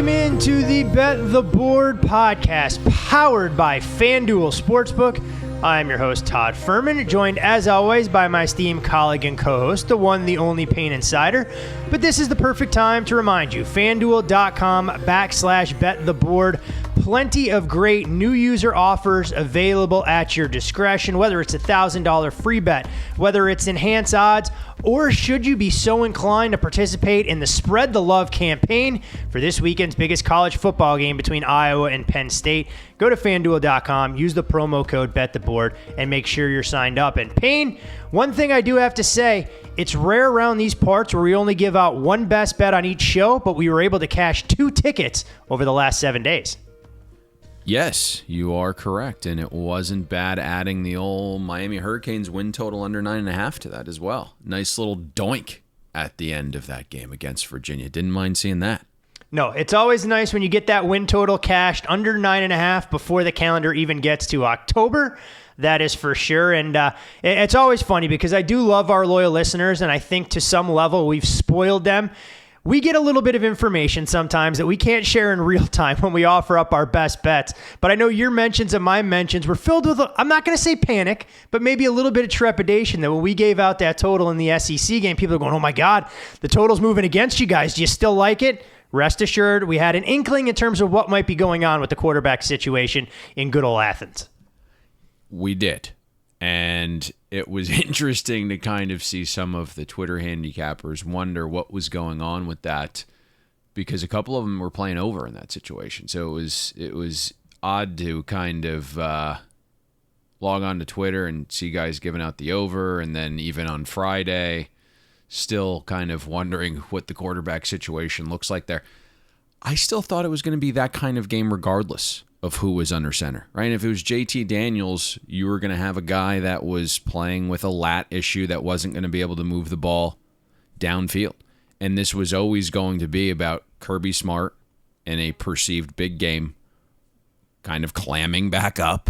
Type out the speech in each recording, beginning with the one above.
Welcome into the Bet the Board podcast, powered by FanDuel Sportsbook. I'm your host, Todd Fuhrman, joined as always by my esteemed colleague and co-host, the one, the only Payne Insider. But this is the perfect time to remind you, FanDuel.com/BetTheBoard. Plenty of great new user offers available at your discretion, whether it's a $1,000 free bet, whether it's enhanced odds, or should you be so inclined to participate in the Spread the Love campaign for this weekend's biggest college football game between Iowa and Penn State. Go to FanDuel.com, use the promo code BetTheBoard, and make sure you're signed up. And Payne, one thing I do have to say, it's rare around these parts where we only give out one best bet on each show, but we were able to cash 2 tickets over the last 7 days. Yes, you are correct, and it wasn't bad adding the old Miami Hurricanes win total under 9.5 to that as well. Nice little doink at the end of that game against Virginia. Didn't mind seeing that. No, it's always nice when you get that win total cashed under 9.5 before the calendar even gets to October. That is for sure, and it's always funny because I do love our loyal listeners, and I think to some level we've spoiled them. We get a little bit of information sometimes that we can't share in real time when we offer up our best bets. But I know your mentions and my mentions were filled with, I'm not going to say panic, but maybe a little bit of trepidation that when we gave out that total in the SEC game, people are going, oh my God, the total's moving against you guys. Do you still like it? Rest assured, we had an inkling in terms of what might be going on with the quarterback situation in good old Athens. We did. And it was interesting to kind of see some of the Twitter handicappers wonder what was going on with that, because a couple of them were playing over in that situation. So it was odd to kind of log on to Twitter and see guys giving out the over, and then even on Friday, still kind of wondering what the quarterback situation looks like there. I still thought it was going to be that kind of game regardless of who was under center, right? If it was JT Daniels, you were going to have a guy that was playing with a lat issue that wasn't going to be able to move the ball downfield. And this was always going to be about Kirby Smart in a perceived big game kind of clamming back up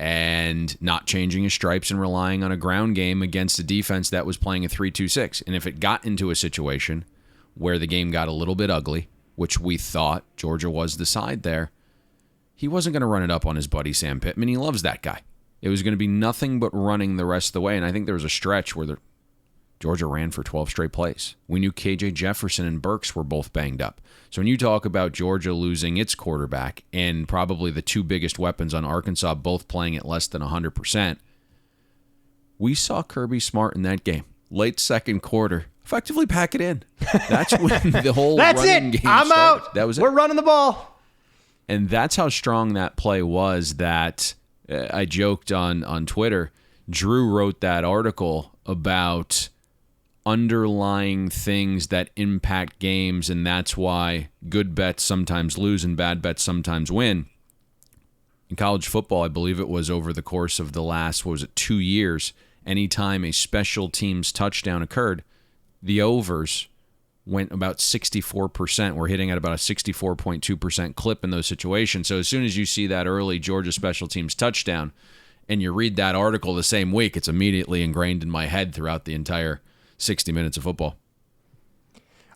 and not changing his stripes and relying on a ground game against a defense that was playing a 3-2-6. And if it got into a situation where the game got a little bit ugly, which we thought Georgia was the side there, he wasn't going to run it up on his buddy Sam Pittman. He loves that guy. It was going to be nothing but running the rest of the way, and I think there was a stretch where Georgia ran for 12 straight plays. We knew KJ Jefferson and Burks were both banged up. So when you talk about Georgia losing its quarterback and probably the 2 biggest weapons on Arkansas both playing at less than 100%, we saw Kirby Smart in that game, late second quarter, effectively pack it in. That's when the whole running game I'm started. out. That was it. We're running the ball. And that's how strong that play was that I joked on Twitter. Drew wrote that article about underlying things that impact games, and that's why good bets sometimes lose and bad bets sometimes win. In college football, I believe it was over the course of the last, 2 years, anytime a special teams touchdown occurred, the overs went about 64%. We're hitting at about a 64.2% clip in those situations. So as soon as you see that early Georgia special teams touchdown and you read that article the same week, it's immediately ingrained in my head throughout the entire 60 minutes of football.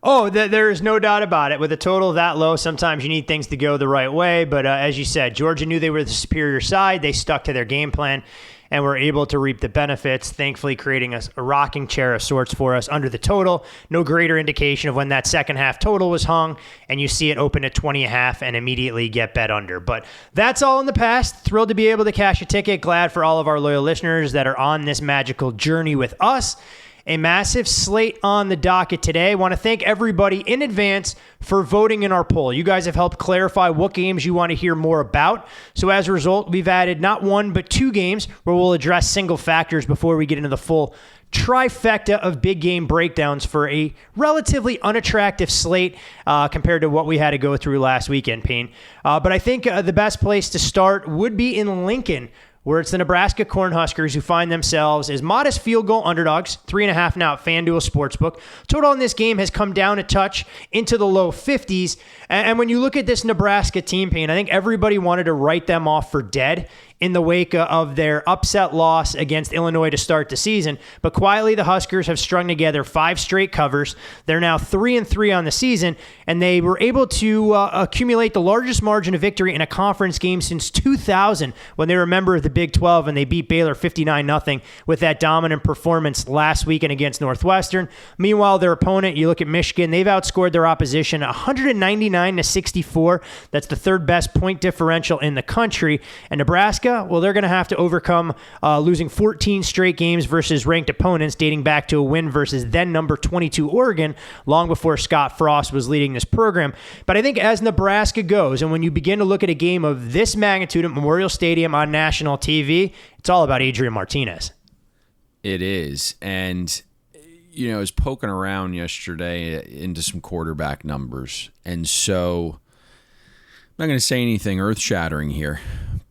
Oh, there is no doubt about it. With a total that low, sometimes you need things to go the right way. But as you said, Georgia knew they were the superior side. They stuck to their game plan and were able to reap the benefits, thankfully creating a rocking chair of sorts for us under the total. No greater indication of when that second half total was hung, and you see it open at 20.5 and immediately get bet under. But that's all in the past. Thrilled to be able to cash a ticket. Glad for all of our loyal listeners that are on this magical journey with us. A massive slate on the docket today. I want to thank everybody in advance for voting in our poll. You guys have helped clarify what games you want to hear more about. So as a result, we've added not 1, but 2 games where we'll address single factors before we get into the full trifecta of big game breakdowns for a relatively unattractive slate compared to what we had to go through last weekend, Payne. But I think the best place to start would be in Lincoln, where it's the Nebraska Cornhuskers who find themselves as modest field goal underdogs, 3.5 now at FanDuel Sportsbook. Total in this game has come down a touch into the low 50s. And when you look at this Nebraska team, Payne, I think everybody wanted to write them off for dead in the wake of their upset loss against Illinois to start the season. But quietly, the Huskers have strung together 5 straight covers. They're now 3-3 on the season, and they were able to accumulate the largest margin of victory in a conference game since 2000, when they were a member of the Big 12 and they beat Baylor 59-0 with that dominant performance last weekend against Northwestern. Meanwhile, their opponent, you look at Michigan, they've outscored their opposition 199-64. That's the third best point differential in the country. And Nebraska, well, they're going to have to overcome losing 14 straight games versus ranked opponents, dating back to a win versus then number 22 Oregon, long before Scott Frost was leading this program. But I think as Nebraska goes, and when you begin to look at a game of this magnitude at Memorial Stadium on national TV, it's all about Adrian Martinez. It is. And I was poking around yesterday into some quarterback numbers. And so I'm not going to say anything earth-shattering here,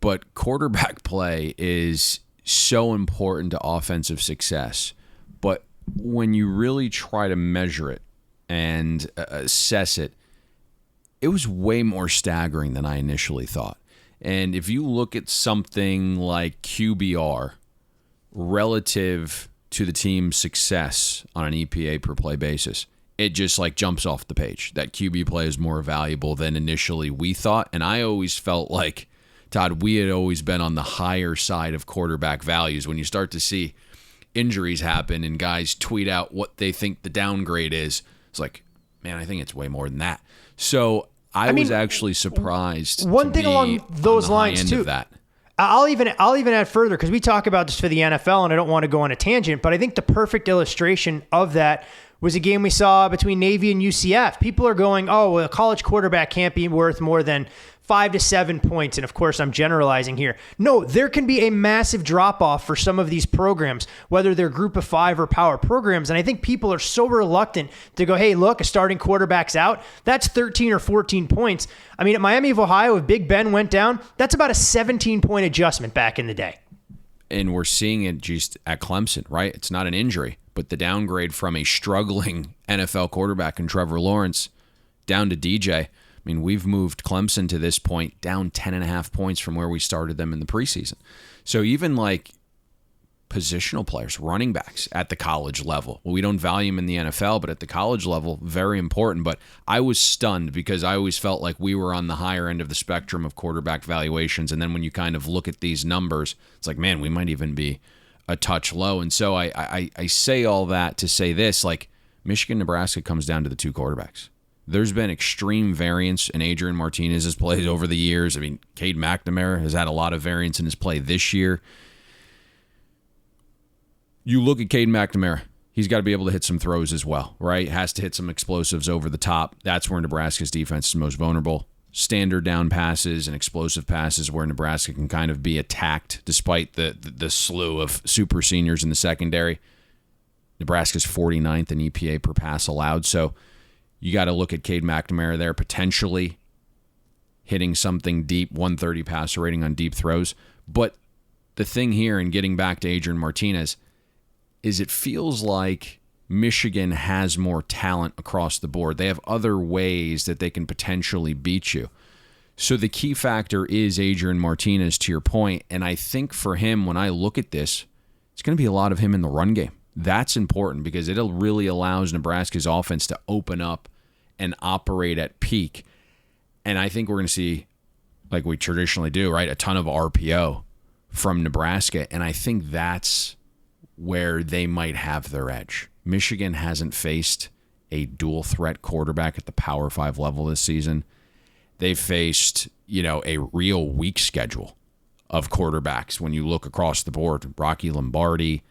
but quarterback play is so important to offensive success. But when you really try to measure it and assess it, it was way more staggering than I initially thought. And if you look at something like QBR relative to the team's success on an EPA per play basis, it just jumps off the page. That QB play is more valuable than initially we thought. And I always felt like, Todd, we had always been on the higher side of quarterback values. When you start to see injuries happen and guys tweet out what they think the downgrade is, it's like, man, I think it's way more than that. So I was actually surprised. One thing along those lines too. I'll even add further, because we talk about this for the NFL, and I don't want to go on a tangent, but I think the perfect illustration of that was a game we saw between Navy and UCF. People are going, oh, well, a college quarterback can't be worth more than 5 to 7 points. And of course, I'm generalizing here. No, there can be a massive drop-off for some of these programs, whether they're group of 5 or power programs. And I think people are so reluctant to go, hey, look, a starting quarterback's out. That's 13 or 14 points. I mean, at Miami of Ohio, if Big Ben went down, that's about a 17-point adjustment back in the day. And we're seeing it just at Clemson, right? It's not an injury, but the downgrade from a struggling NFL quarterback in Trevor Lawrence down to DJ. I mean, we've moved Clemson to this point down 10.5 points from where we started them in the preseason. So even positional players, running backs at the college level, well, we don't value them in the NFL, but at the college level, very important. But I was stunned because I always felt like we were on the higher end of the spectrum of quarterback valuations. And then when you kind of look at these numbers, it's like, man, we might even be a touch low. And so I say all that to say this, Michigan, Nebraska comes down to the 2 quarterbacks. There's been extreme variance in Adrian Martinez's plays over the years. I mean, Cade McNamara has had a lot of variance in his play this year. You look at Cade McNamara, he's got to be able to hit some throws as well, right? Has to hit some explosives over the top. That's where Nebraska's defense is most vulnerable. Standard down passes and explosive passes where Nebraska can kind of be attacked despite the slew of super seniors in the secondary. Nebraska's 49th in EPA per pass allowed, so you got to look at Cade McNamara there, potentially hitting something deep, 130 passer rating on deep throws. But the thing here, and getting back to Adrian Martinez, is it feels like Michigan has more talent across the board. They have other ways that they can potentially beat you. So the key factor is Adrian Martinez, to your point. And I think for him, when I look at this, it's going to be a lot of him in the run game. That's important because it really allows Nebraska's offense to open up and operate at peak. And I think we're going to see, like we traditionally do, right, a ton of RPO from Nebraska. And I think that's where they might have their edge. Michigan hasn't faced a dual threat quarterback at the Power 5 level this season. They've faced, a real weak schedule of quarterbacks when you look across the board. Rocky Lombardi,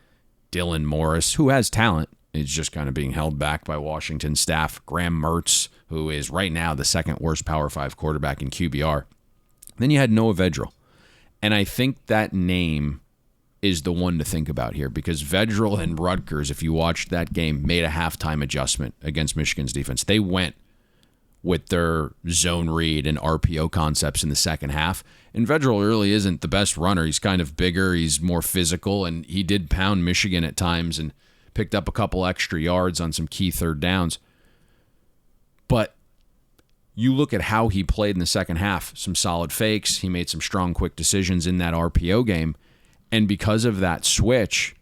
Dylan Morris, who has talent, is just kind of being held back by Washington staff. Graham Mertz, who is right now the second worst Power 5 quarterback in QBR. Then you had Noah Vedral. And I think that name is the one to think about here because Vedral and Rutgers, if you watched that game, made a halftime adjustment against Michigan's defense. They went with their zone read and RPO concepts in the second half. And Vedral really isn't the best runner. He's kind of bigger. He's more physical, and he did pound Michigan at times and picked up a couple extra yards on some key third downs. But you look at how he played in the second half, some solid fakes. He made some strong, quick decisions in that RPO game. And because of that switch,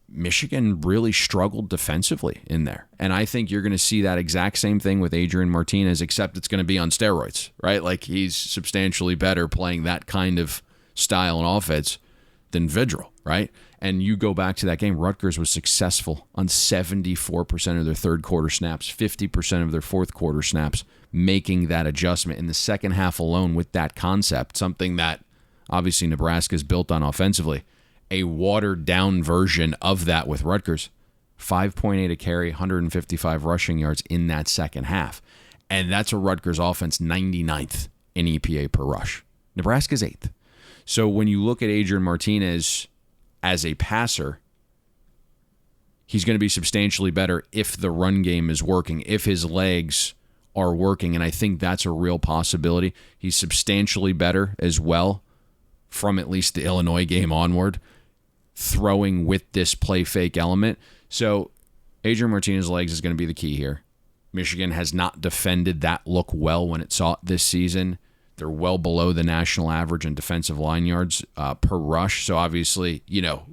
Michigan really struggled defensively in there. And I think you're going to see that exact same thing with Adrian Martinez, except it's going to be on steroids, right? Like, he's substantially better playing that kind of style and offense than Vidral, right? And you go back to that game, Rutgers was successful on 74% of their third quarter snaps, 50% of their fourth quarter snaps, making that adjustment in the second half alone with that concept, something that obviously Nebraska's built on offensively. A watered-down version of that with Rutgers. 5.8 a carry, 155 rushing yards in that second half. And that's a Rutgers offense 99th in EPA per rush. Nebraska's 8th. So when you look at Adrian Martinez as a passer, he's going to be substantially better if the run game is working, if his legs are working, and I think that's a real possibility. He's substantially better as well from at least the Illinois game onward, throwing with this play fake element. So Adrian Martinez's legs is going to be the key here. Michigan has not defended that look well when it saw it this season. They're well below the national average in defensive line yards per rush. So obviously,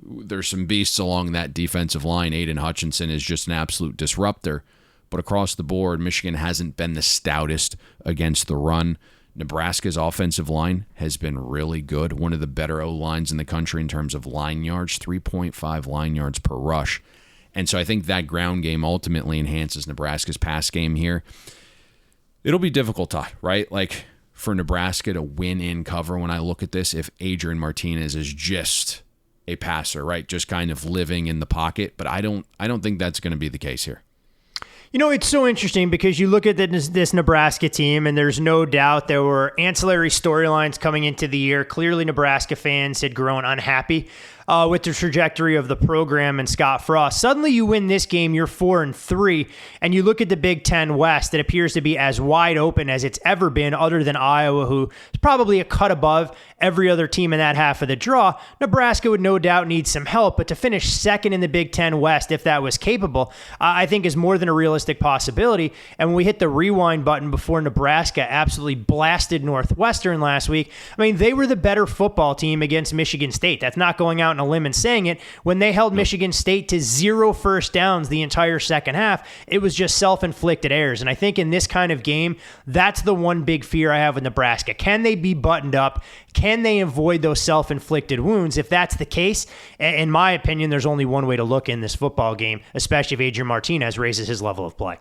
there's some beasts along that defensive line. Aiden Hutchinson is just an absolute disruptor. But across the board, Michigan hasn't been the stoutest against the run. Nebraska's offensive line has been really good. One of the better O-lines in the country in terms of line yards, 3.5 line yards per rush. And so I think that ground game ultimately enhances Nebraska's pass game here. It'll be difficult, Todd, right? Like, for Nebraska to win in cover when I look at this, if Adrian Martinez is just a passer, right? Just kind of living in the pocket. But I don't think that's going to be the case here. It's so interesting because you look at this Nebraska team, and there's no doubt there were ancillary storylines coming into the year. Clearly, Nebraska fans had grown unhappy with the trajectory of the program and Scott Frost. Suddenly, you win this game, you're 4-3, and you look at the Big Ten West. It appears to be as wide open as it's ever been, other than Iowa, who is probably a cut above every other team in that half of the draw. Nebraska would no doubt need some help, but to finish second in the Big Ten West, if that was capable, I think is more than a realistic possibility. And when we hit the rewind button before Nebraska absolutely blasted Northwestern last week, I mean, they were the better football team against Michigan State. That's not going out on a limb and saying it. When they held Michigan State to 0 first downs the entire second half, it was just self-inflicted errors. And I think in this kind of game, that's the one big fear I have with Nebraska. Can they be buttoned up? Can they avoid those self-inflicted wounds? If that's the case, in my opinion, there's only one way to look in this football game, especially if Adrian Martinez raises his level of play.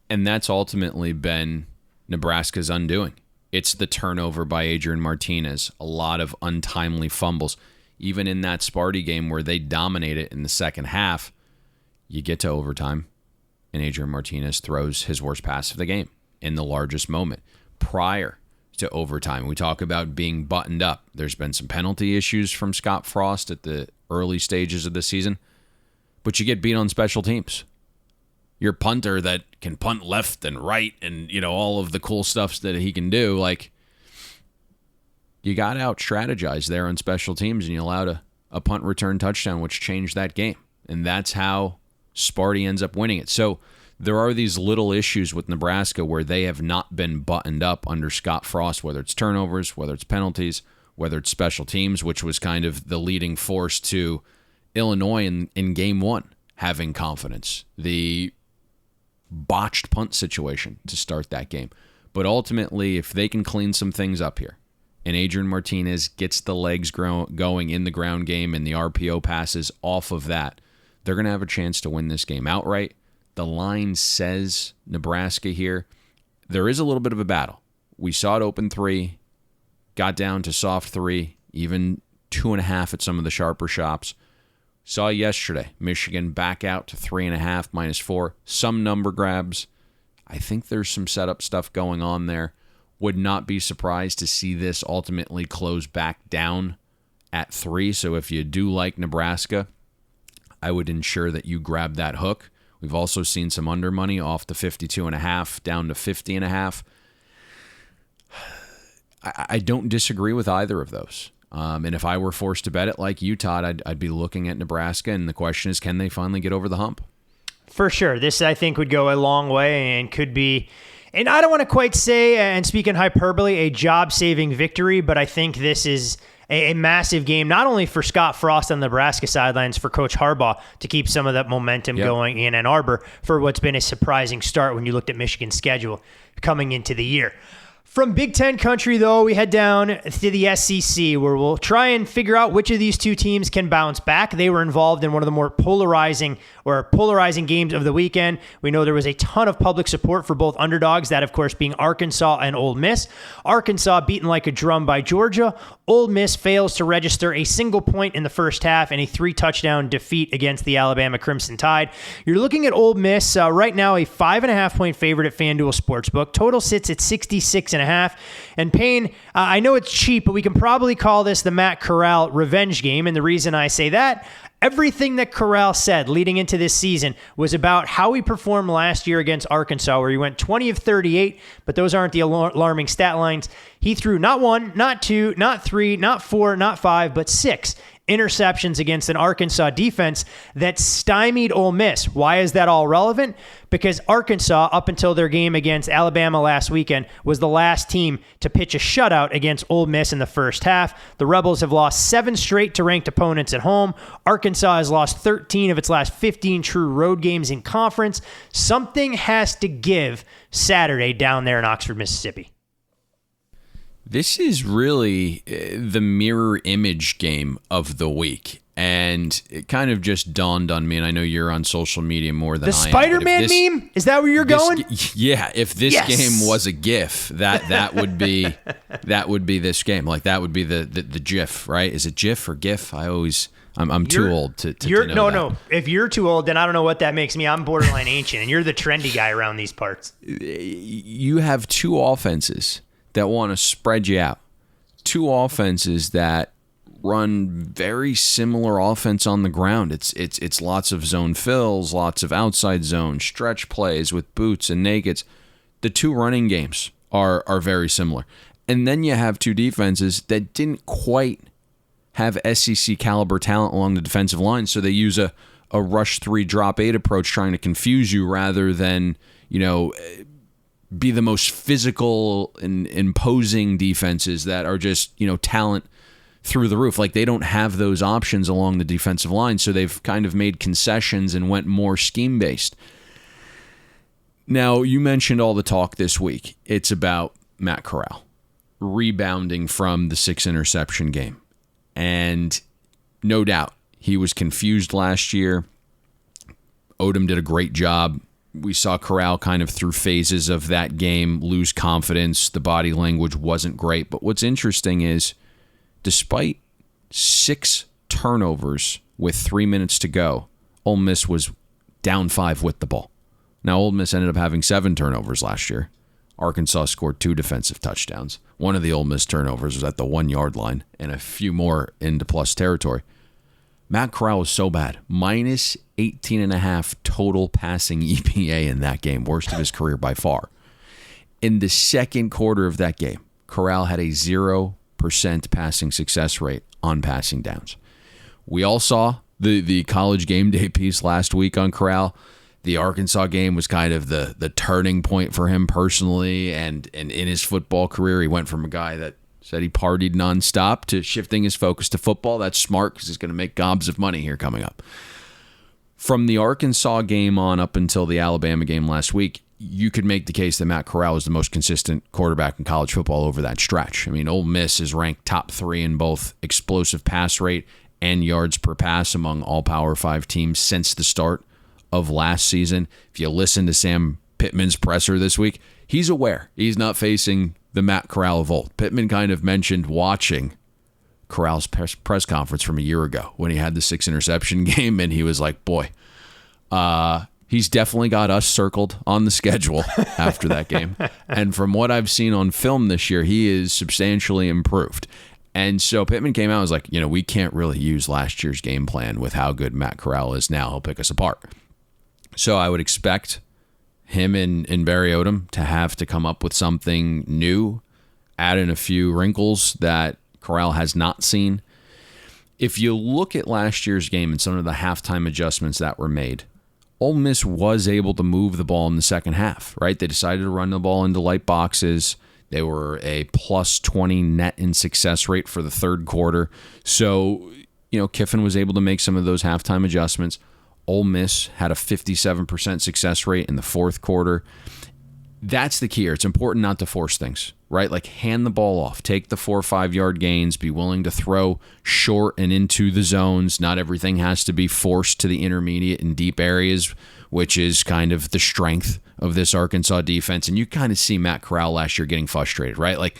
And that's ultimately been Nebraska's undoing. It's the turnover by Adrian Martinez, a lot of untimely fumbles. Even in that Sparty game where they dominate it in the second half, you get to overtime, and Adrian Martinez throws his worst pass of the game in the largest moment. Prior to overtime, we talk about being buttoned up. There's been some penalty issues from Scott Frost at the early stages of the season, but you get beat on special teams. Your punter that can punt left and right and, all of the cool stuff that he can do, like, you got out strategize there on special teams, and you allowed a punt return touchdown, which changed that game. And that's how Sparty ends up winning it. So there are these little issues with Nebraska where they have not been buttoned up under Scott Frost, whether it's turnovers, whether it's penalties, whether it's special teams, which was kind of the leading force to Illinois in game one having confidence. The botched punt situation to start that game. But ultimately, if they can clean some things up here, and Adrian Martinez gets the legs going in the ground game and the RPO passes off of that, they're going to have a chance to win this game outright. The line says Nebraska here. There is a little bit of a battle. We saw it open 3, got down to soft 3, even 2.5 at some of the sharper shops. Saw yesterday, Michigan back out to 3.5, -4. Some number grabs. I think there's some setup stuff going on there. Would not be surprised to see this ultimately close back down at 3. So if you do like Nebraska, I would ensure that you grab that hook. We've also seen some under money off the 52.5 down to 50.5. I don't disagree with either of those. And if I were forced to bet it like you, Todd, I'd be looking at Nebraska. And the question is, can they finally get over the hump? For sure. This, I think, would go a long way and could be And I don't want to quite say, and speak in hyperbole, a job-saving victory, but I think this is a massive game, not only for Scott Frost on the Nebraska sidelines, for Coach Harbaugh to keep some of that momentum going in Ann Arbor for what's been a surprising start when you looked at Michigan's schedule coming into the year. From Big Ten country, though, we head down to the SEC, where we'll try and figure out which of these two teams can bounce back. They were involved in one of the more polarizing games of the weekend. We know there was a ton of public support for both underdogs, that, of course, being Arkansas and Ole Miss. Arkansas beaten like a drum by Georgia. Ole Miss fails to register a single point in the first half in a 3-touchdown defeat against the Alabama Crimson Tide. You're looking at Ole Miss right now, a 5.5-point favorite at FanDuel Sportsbook. Total sits at 66.5. And Payne, I know it's cheap, but we can probably call this the Matt Corral revenge game. And the reason I say that, everything that Corral said leading into this season was about how he performed last year against Arkansas, where he went 20 of 38, but those aren't the alarming stat lines. He threw not 1, not 2, not 3, not 4, not 5, but 6 interceptions against an Arkansas defense that stymied Ole Miss. Why is that all relevant? Because Arkansas, up until their game against Alabama last weekend, was the last team to pitch a shutout against Ole Miss in the first half. The Rebels have lost 7 straight to ranked opponents at home. Arkansas has lost 13 of its last 15 true road games in conference. Something has to give Saturday down there in Oxford, Mississippi. This is really the mirror image game of the week. And it kind of just dawned on me, and I know you're on social media more than I am. The Spider-Man meme? Is that where you're going? Yeah, if this game was a GIF, that would be this game. Like, that would be the GIF, right? Is it GIF or GIF? I'm too old to know that. No. If you're too old, then I don't know what that makes me. I'm borderline ancient, and you're the trendy guy around these parts. You have two offenses that want to spread you out. Two offenses that run very similar offense on the ground. It's lots of zone fills, lots of outside zone, stretch plays with boots and nakeds. The two running games are very similar. And then you have two defenses that didn't quite have SEC caliber talent along the defensive line, so they use a rush 3, drop 8 approach, trying to confuse you rather than, be the most physical and imposing defenses that are just, talent through the roof. Like, they don't have those options along the defensive line, so they've kind of made concessions and went more scheme-based. Now, you mentioned all the talk this week. It's about Matt Corral rebounding from the 6-interception game. And no doubt, he was confused last year. Odom did a great job. We saw Corral kind of through phases of that game lose confidence. The body language wasn't great. But what's interesting is, despite 6 turnovers with 3 minutes to go, Ole Miss was down 5 with the ball. Now, Ole Miss ended up having 7 turnovers last year. Arkansas scored 2 defensive touchdowns. One of the Ole Miss turnovers was at the 1-yard line, and a few more into plus territory. Matt Corral was so bad. Minus 18.5 total passing EPA in that game. Worst of his career by far. In the second quarter of that game, Corral had a 0% passing success rate on passing downs. We all saw the college game day piece last week on Corral. The Arkansas game was kind of the turning point for him personally, and in his football career, he went from a guy that said he partied nonstop to shifting his focus to football. That's smart because he's going to make gobs of money here coming up. From the Arkansas game on up until the Alabama game last week, you could make the case that Matt Corral is the most consistent quarterback in college football over that stretch. I mean, Ole Miss is ranked top 3 in both explosive pass rate and yards per pass among all Power 5 teams since the start of last season. If you listen to Sam Pittman's presser this week, he's aware he's not facing the Matt Corral of old. Pittman kind of mentioned watching Corral's press conference from a year ago when he had the 6-interception game, and he was like, boy, he's definitely got us circled on the schedule after that game. And from what I've seen on film this year, he is substantially improved. And so Pittman came out and was like, we can't really use last year's game plan with how good Matt Corral is now. He'll pick us apart. So I would expect him and Barry Odom to have to come up with something new, add in a few wrinkles that Corral has not seen. If you look at last year's game and some of the halftime adjustments that were made, Ole Miss was able to move the ball in the second half, right? They decided to run the ball into light boxes. They were a plus 20 net in success rate for the third quarter. So, Kiffin was able to make some of those halftime adjustments. Ole Miss had a 57% success rate in the fourth quarter. That's the key here. It's important not to force things, right? Like hand the ball off, take the 4 or 5 yard gains, be willing to throw short and into the zones. Not everything has to be forced to the intermediate and deep areas, which is kind of the strength of this Arkansas defense. And you kind of see Matt Corral last year getting frustrated, right? Like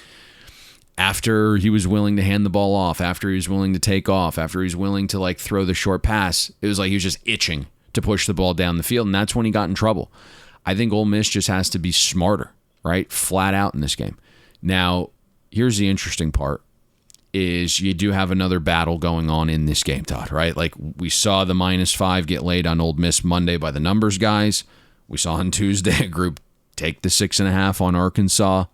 after he was willing to hand the ball off, after he was willing to take off, after he was willing to like throw the short pass, it was like he was just itching to push the ball down the field. And that's when he got in trouble. I think Ole Miss just has to be smarter, right? Flat out in this game. Now, here's the interesting part is you do have another battle going on in this game, Todd, right? Like we saw the -5 get laid on Ole Miss Monday by the numbers guys. We saw on Tuesday a group take the 6.5 on Arkansas.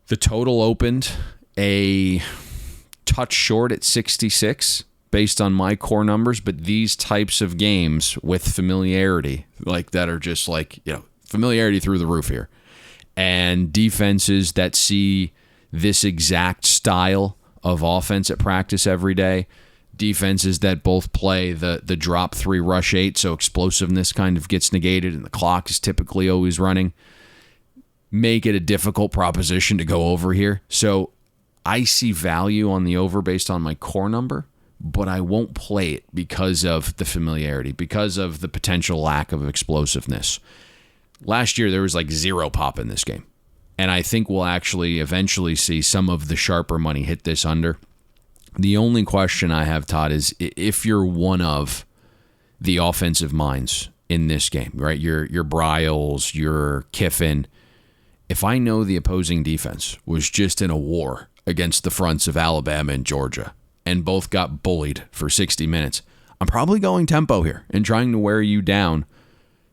The total opened a touch short at 66 based on my core numbers, but these types of games with familiarity, like that are just like, familiarity through the roof here. And defenses that see this exact style of offense at practice every day, defenses that both play the drop 3 rush 8, so explosiveness kind of gets negated and the clock is typically always running, make it a difficult proposition to go over here. So I see value on the over based on my core number, but I won't play it because of the familiarity, because of the potential lack of explosiveness. Last year, there was like 0 pop in this game. And I think we'll actually eventually see some of the sharper money hit this under. The only question I have, Todd, is if you're one of the offensive minds in this game, right? Your Bryles, your Kiffin. If I know the opposing defense was just in a war against the fronts of Alabama and Georgia, and both got bullied for 60 minutes, I'm probably going tempo here and trying to wear you down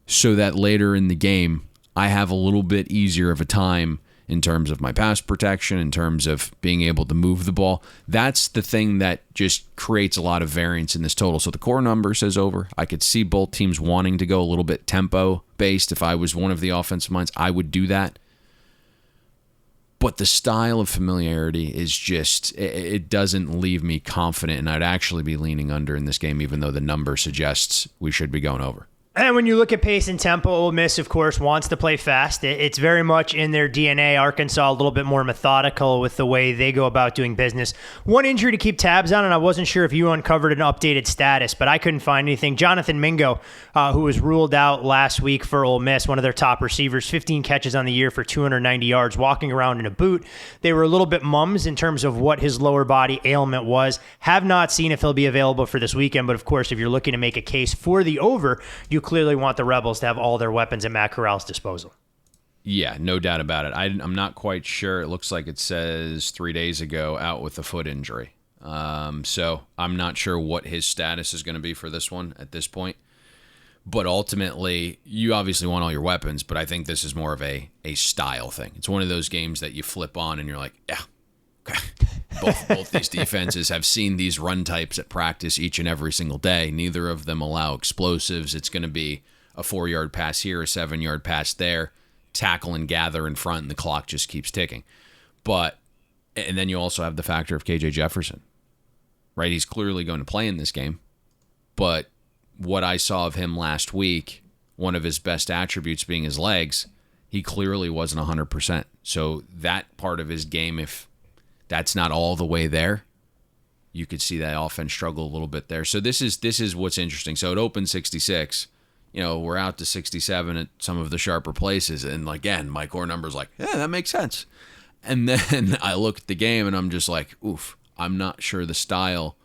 so that later in the game, I have a little bit easier of a time in terms of my pass protection, in terms of being able to move the ball. That's the thing that just creates a lot of variance in this total. So the core number says over. I could see both teams wanting to go a little bit tempo-based. If I was one of the offensive minds, I would do that. But the style of familiarity is just, it doesn't leave me confident, and I'd actually be leaning under in this game, even though the number suggests we should be going over. And when you look at pace and tempo, Ole Miss, of course, wants to play fast. It's very much in their DNA. Arkansas, a little bit more methodical with the way they go about doing business. One injury to keep tabs on, and I wasn't sure if you uncovered an updated status, but I couldn't find anything. Jonathan Mingo, who was ruled out last week for Ole Miss, one of their top receivers, 15 catches on the year for 290 yards, walking around in a boot. They were a little bit mums in terms of what his lower body ailment was. Have not seen if he'll be available for this weekend, but of course, if you're looking to make a case for the over, you clearly want the Rebels to have all their weapons at Matt Corral's disposal. Yeah, no doubt about it. I'm not quite sure. It looks like it says 3 days ago out with a foot injury. So I'm not sure what his status is going to be for this one at this point. But ultimately, you obviously want all your weapons, but I think this is more of a style thing. It's one of those games that you flip on and you're like, yeah, okay. Both these defenses have seen these run types at practice each and every single day. Neither of them allow explosives. It's going to be a 4-yard pass here, a 7-yard pass there, tackle and gather in front, and the clock just keeps ticking. And then you also have the factor of KJ Jefferson, right? He's clearly going to play in this game, but what I saw of him last week, one of his best attributes being his legs, he clearly wasn't 100%. So that part of his game, if that's not all the way there, you could see that offense struggle a little bit there. So this is what's interesting. So it opened 66. We're out to 67 at some of the sharper places. And again, my core number's like, yeah, that makes sense. And then I look at the game and I'm just like, oof, I'm not sure the style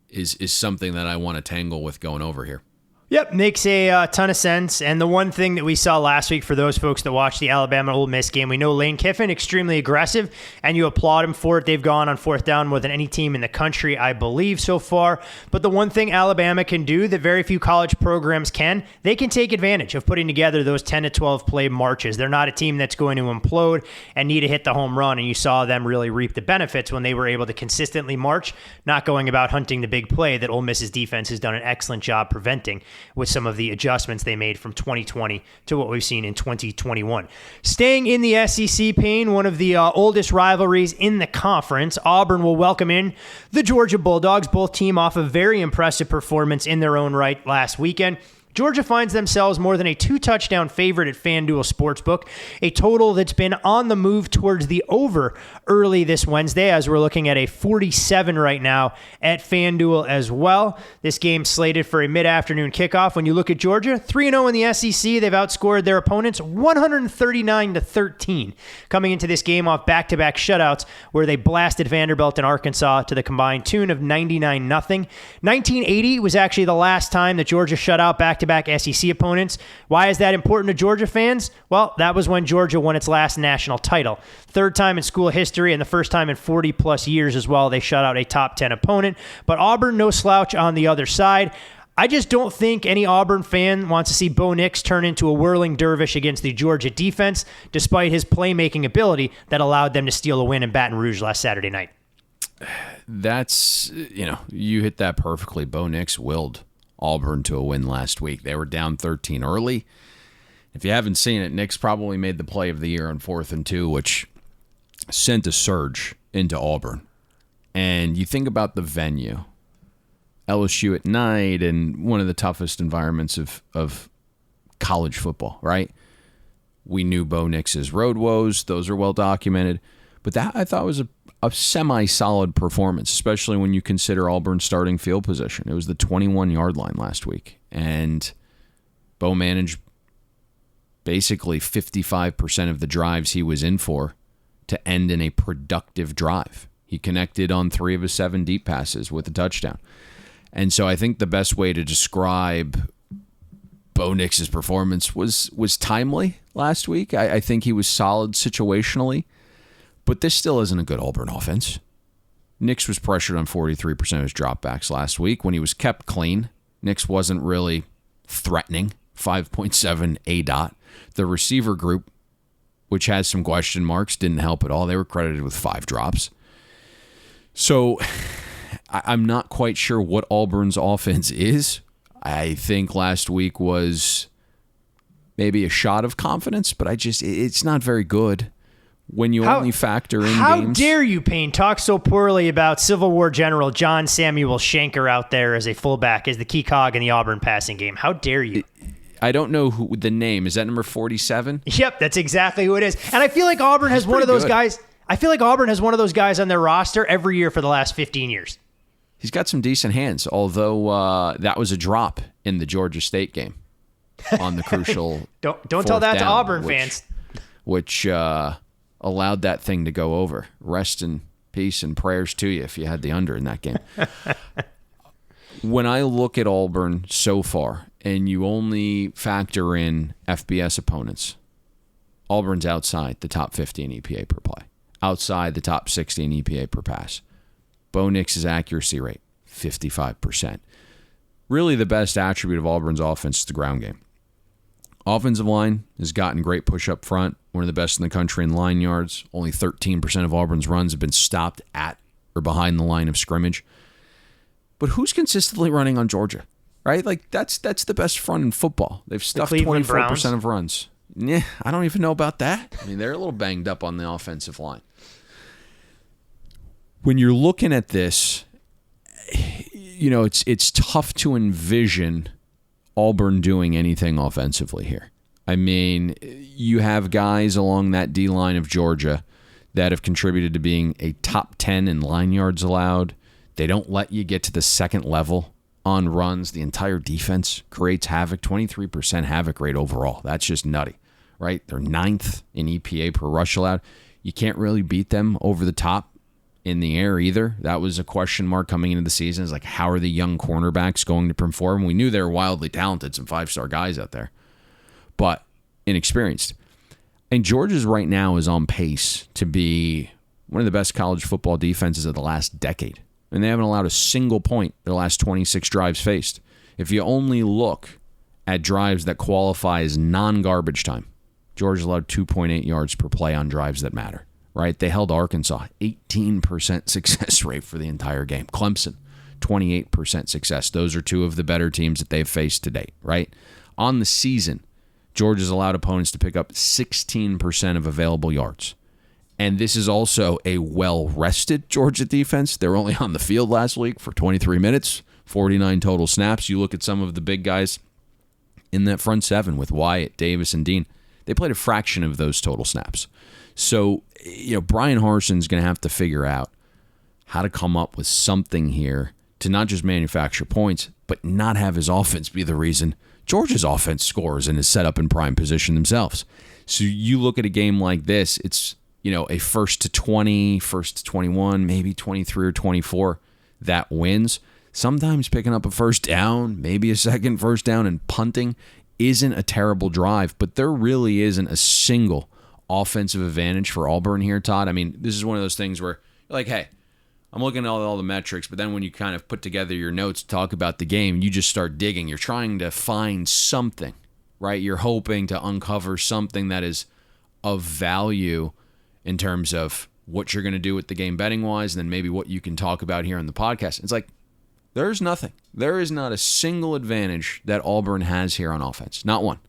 is something that I want to tangle with going over here. Yep, makes a ton of sense. And the one thing that we saw last week for those folks that watched the Alabama-Ole Miss game, we know Lane Kiffin, extremely aggressive, and you applaud him for it. They've gone on fourth down more than any team in the country, I believe, so far. But the one thing Alabama can do that very few college programs can, they can take advantage of putting together those 10 to 12 play marches. They're not a team that's going to implode and need to hit the home run, and you saw them really reap the benefits when they were able to consistently march, not going about hunting the big play that Ole Miss's defense has done an excellent job preventing with some of the adjustments they made from 2020 to what we've seen in 2021. Staying in the SEC, Payne, one of the oldest rivalries in the conference, Auburn will welcome in the Georgia Bulldogs, both team off a very impressive performance in their own right last weekend. Georgia finds themselves more than a 2-touchdown favorite at FanDuel Sportsbook, a total that's been on the move towards the over early this Wednesday, as we're looking at a 47 right now at FanDuel as well. This game slated for a mid-afternoon kickoff. When you look at Georgia, 3-0 in the SEC. They've outscored their opponents 139-13, coming into this game off back-to-back shutouts where they blasted Vanderbilt and Arkansas to the combined tune of 99-0. 1980 was actually the last time that Georgia shut out back-to-back SEC opponents. Why is that important to Georgia fans? Well, that was when Georgia won its last national title. Third time in school history and the first time in 40-plus years as well they shut out a top 10 opponent. But Auburn, no slouch on the other side. I just don't think any Auburn fan wants to see Bo Nix turn into a whirling dervish against the Georgia defense, despite his playmaking ability that allowed them to steal a win in Baton Rouge last Saturday night. That's, you hit that perfectly. Bo Nix willed Auburn to a win last week. They were down 13 early. If you haven't seen it, Nix probably made the play of the year on 4th and 2, which sent a surge into Auburn. And you think about the venue, LSU at night, and one of the toughest environments of college football, right? We knew Bo Nix's road woes. Those are well documented. But that, I thought, was a semi-solid performance, especially when you consider Auburn's starting field position. It was the 21-yard line last week, and Bo managed basically 55% of the drives he was in for to end in a productive drive. He connected on 3 of his 7 deep passes with a touchdown. And so I think the best way to describe Bo Nix's performance was timely last week. I think he was solid situationally. But this still isn't a good Auburn offense. Nix was pressured on 43% of his dropbacks last week. When he was kept clean, Nix wasn't really threatening. 5.7 ADOT. The receiver group, which has some question marks, didn't help at all. They were credited with 5 drops. So I'm not quite sure what Auburn's offense is. I think last week was maybe a shot of confidence, but it's not very good. When you only factor in games. How dare you, Payne, talk so poorly about Civil War General John Samuel Shanker out there as a fullback, as the key cog in the Auburn passing game? How dare you? I don't know who the name. Is that number 47? Yep, that's exactly who it is. And I feel like Auburn has one of those guys. I feel like Auburn has one of those guys on their roster every year for the last 15 years. He's got some decent hands, although that was a drop in the Georgia State game on the crucial Don't tell that down, to Auburn fans. Which allowed that thing to go over. Rest in peace and prayers to you if you had the under in that game. When I look at Auburn so far, and you only factor in FBS opponents, Auburn's outside the top 50 in EPA per play, outside the top 60 in EPA per pass. Bo Nix's accuracy rate, 55%. Really the best attribute of Auburn's offense is the ground game. Offensive line has gotten great push up front, one of the best in the country in line yards. Only 13% of Auburn's runs have been stopped at or behind the line of scrimmage. But who's consistently running on Georgia, right? Like that's the best front in football. They've stuffed 24% of runs. Yeah, I don't even know about that. I mean, they're a little banged up on the offensive line. When you're looking at this, it's tough to envision Auburn doing anything offensively here. I mean, you have guys along that D-line of Georgia that have contributed to being a top 10 in line yards allowed. They don't let you get to the second level on runs. The entire defense creates havoc, 23% havoc rate overall. That's just nutty, right? They're 9th in EPA per rush allowed. You can't really beat them over the top in the air either. That was a question mark coming into the season. It's like, how are the young cornerbacks going to perform? We knew they were wildly talented, some 5-star guys out there, but inexperienced. And Georgia's right now is on pace to be one of the best college football defenses of the last decade. And they haven't allowed a single point their last 26 drives faced. If you only look at drives that qualify as non-garbage time, Georgia allowed 2.8 yards per play on drives that matter, right? They held Arkansas, 18% success rate for the entire game. Clemson, 28% success. Those are two of the better teams that they've faced to date, right? On the season, Georgia's allowed opponents to pick up 16% of available yards. And this is also a well-rested Georgia defense. They were only on the field last week for 23 minutes, 49 total snaps. You look at some of the big guys in that front seven with Wyatt, Davis, and Dean. They played a fraction of those total snaps. So, Brian Harsin's going to have to figure out how to come up with something here to not just manufacture points, but not have his offense be the reason Georgia's offense scores and is set up in prime position themselves. So you look at a game like this, it's, a 1st to 20, 1st to 21, maybe 23 or 24 that wins. Sometimes picking up a first down, maybe a second first down, and punting isn't a terrible drive, but there really isn't a single offensive advantage for Auburn here, Todd. I mean, this is one of those things where you're like, hey, I'm looking at all the metrics, but then when you kind of put together your notes to talk about the game, you just start digging. You're trying to find something, right? You're hoping to uncover something that is of value in terms of what you're going to do with the game betting-wise, and then maybe what you can talk about here on the podcast. It's like, there's nothing. There is not a single advantage that Auburn has here on offense. Not one.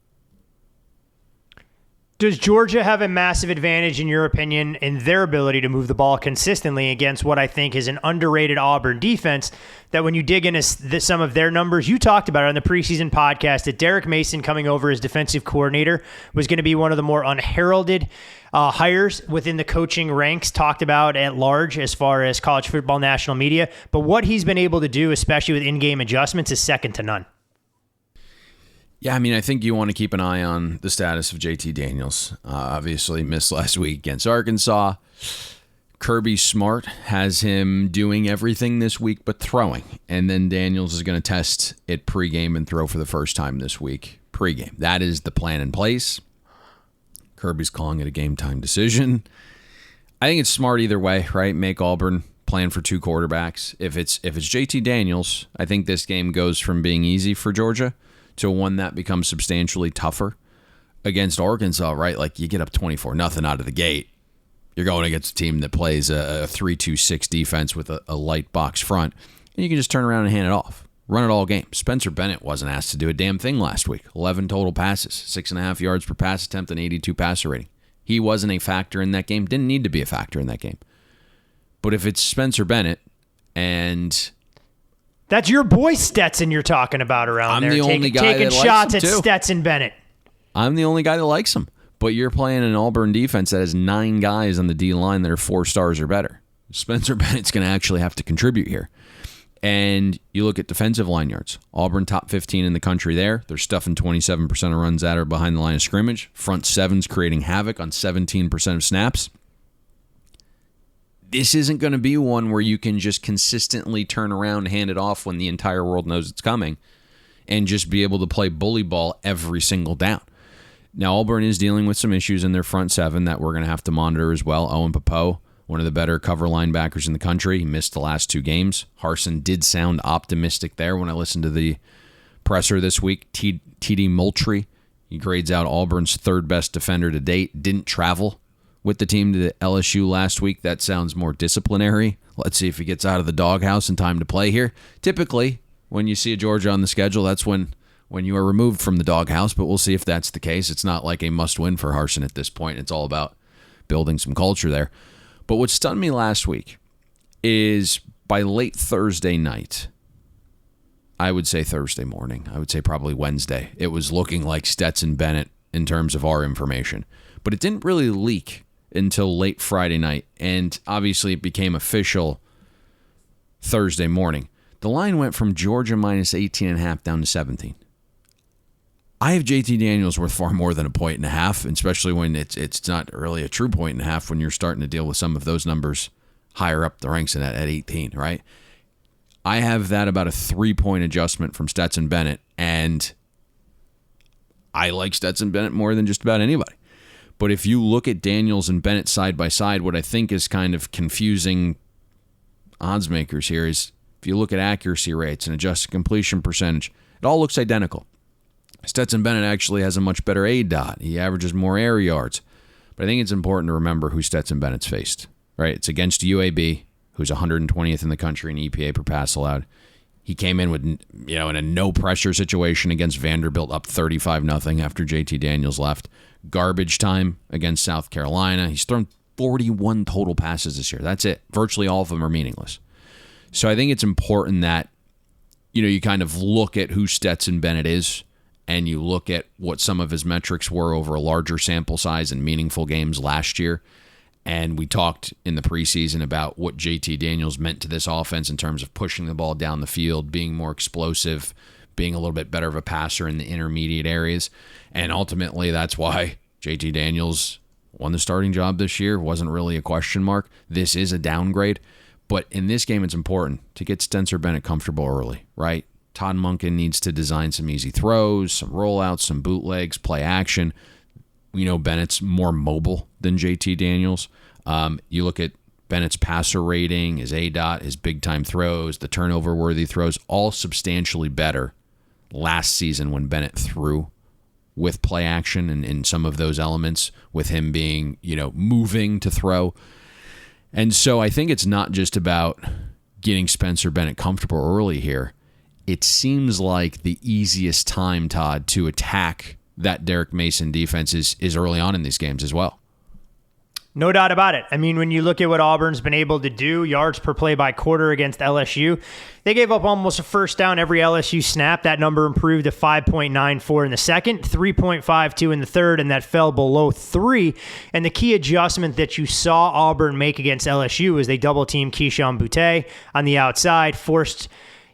Does Georgia have a massive advantage, in your opinion, in their ability to move the ball consistently against what I think is an underrated Auburn defense that when you dig into some of their numbers, you talked about it on the preseason podcast that Derek Mason coming over as defensive coordinator was going to be one of the more unheralded hires within the coaching ranks talked about at large as far as college football national media. But what he's been able to do, especially with in-game adjustments, is second to none. Yeah, I mean, I think you want to keep an eye on the status of JT Daniels. Obviously missed last week against Arkansas. Kirby Smart has him doing everything this week but throwing. And then Daniels is going to test it pregame and throw for the first time this week pregame. That is the plan in place. Kirby's calling it a game time decision. I think it's smart either way, right? Make Auburn plan for two quarterbacks. If it's JT Daniels, I think this game goes from being easy for Georgia to one that becomes substantially tougher against Arkansas, right? Like you get up 24-0 out of the gate. You're going against a team that plays a 3-2-6 defense with a light box front, and you can just turn around and hand it off. Run it all game. Spencer Bennett wasn't asked to do a damn thing last week. 11 total passes, 6.5 yards per pass attempt, and 82 passer rating. He wasn't a factor in that game. Didn't need to be a factor in that game. But if it's Spencer Bennett and... That's your boy Stetson you're talking about around I'm there. the only guy taking that likes shots him at too. Stetson Bennett. I'm the only guy that likes him. But you're playing an Auburn defense that has 9 guys on the D-line that are 4 stars or better. Spencer Bennett's going to actually have to contribute here. And you look at defensive line yards. Auburn top 15 in the country there. They're stuffing 27% of runs that are behind the line of scrimmage. Front seven's creating havoc on 17% of snaps. This isn't going to be one where you can just consistently turn around and hand it off when the entire world knows it's coming and just be able to play bully ball every single down. Now, Auburn is dealing with some issues in their front seven that we're going to have to monitor as well. Owen Popo, one of the better cover linebackers in the country. He missed the last 2 games. Harsin did sound optimistic there when I listened to the presser this week. T.D. Moultrie, he grades out Auburn's 3rd best defender to date. Didn't travel with the team to the LSU last week. That sounds more disciplinary. Let's see if he gets out of the doghouse in time to play here. Typically, when you see a Georgia on the schedule, that's when you are removed from the doghouse, but we'll see if that's the case. It's not like a must-win for Harsin at this point. It's all about building some culture there. But what stunned me last week is by late Thursday night, I would say Thursday morning, I would say probably Wednesday, it was looking like Stetson Bennett in terms of our information. But it didn't really leak until late Friday night, and obviously it became official Thursday morning. The line went from Georgia minus 18.5 down to 17. I have JT Daniels worth far more than a 1.5 points, especially when it's not really a true 1.5 points when you're starting to deal with some of those numbers higher up the ranks at 18, right? I have that about a 3-point adjustment from Stetson Bennett, and I like Stetson Bennett more than just about anybody. But if you look at Daniels and Bennett side by side, what I think is kind of confusing odds makers here is if you look at accuracy rates and adjusted completion percentage, it all looks identical. Stetson Bennett actually has a much better ADOT. He averages more air yards. But I think it's important to remember who Stetson Bennett's faced, right? It's against UAB, who's 120th in the country in EPA per pass allowed. He came in with, in a no-pressure situation against Vanderbilt, up 35-0 after JT Daniels left. Garbage time against South Carolina. He's thrown 41 total passes this year. That's it. Virtually all of them are meaningless. So I think it's important that, you kind of look at who Stetson Bennett is, and you look at what some of his metrics were over a larger sample size in meaningful games last year. And we talked in the preseason about what JT Daniels meant to this offense in terms of pushing the ball down the field, being more explosive, being a little bit better of a passer in the intermediate areas. And ultimately, that's why JT Daniels won the starting job this year. Wasn't really a question mark. This is a downgrade. But in this game, it's important to get Spencer Bennett comfortable early, right? Todd Monken needs to design some easy throws, some rollouts, some bootlegs, play action. Bennett's more mobile than JT Daniels. You look at Bennett's passer rating, his ADOT, his big-time throws, the turnover-worthy throws, all substantially better last season when Bennett threw with play action and in some of those elements, with him being, moving to throw. And so I think it's not just about getting Spencer Bennett comfortable early here. It seems like the easiest time, Todd, to attack that Derek Mason defense is early on in these games as well. No doubt about it. I mean, when you look at what Auburn's been able to do, yards per play by quarter against LSU, they gave up almost a first down every LSU snap. That number improved to 5.94 in the second, 3.52 in the third, and that fell below 3. And the key adjustment that you saw Auburn make against LSU was they double-teamed Keyshawn Boutte on the outside, forced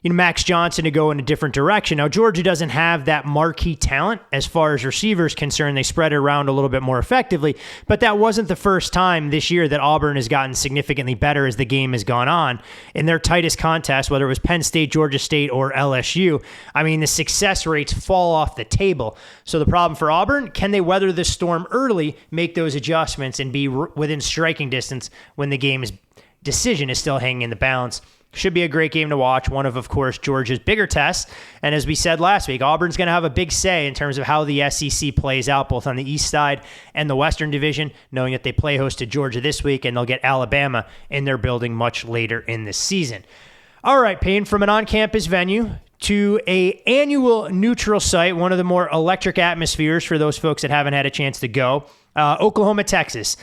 Max Johnson to go in a different direction. Now, Georgia doesn't have that marquee talent as far as receivers concerned. They spread it around a little bit more effectively, but that wasn't the first time this year that Auburn has gotten significantly better as the game has gone on. In their tightest contest, whether it was Penn State, Georgia State, or LSU, the success rates fall off the table. So the problem for Auburn, can they weather the storm early, make those adjustments, and be within striking distance when the game's decision is still hanging in the balance? Should be a great game to watch. One of course, Georgia's bigger tests. And as we said last week, Auburn's going to have a big say in terms of how the SEC plays out, both on the East side and the Western Division, knowing that they play host to Georgia this week, and they'll get Alabama in their building much later in the season. All right, Payne, from an on-campus venue to a annual neutral site, one of the more electric atmospheres for those folks that haven't had a chance to go. Oklahoma, Texas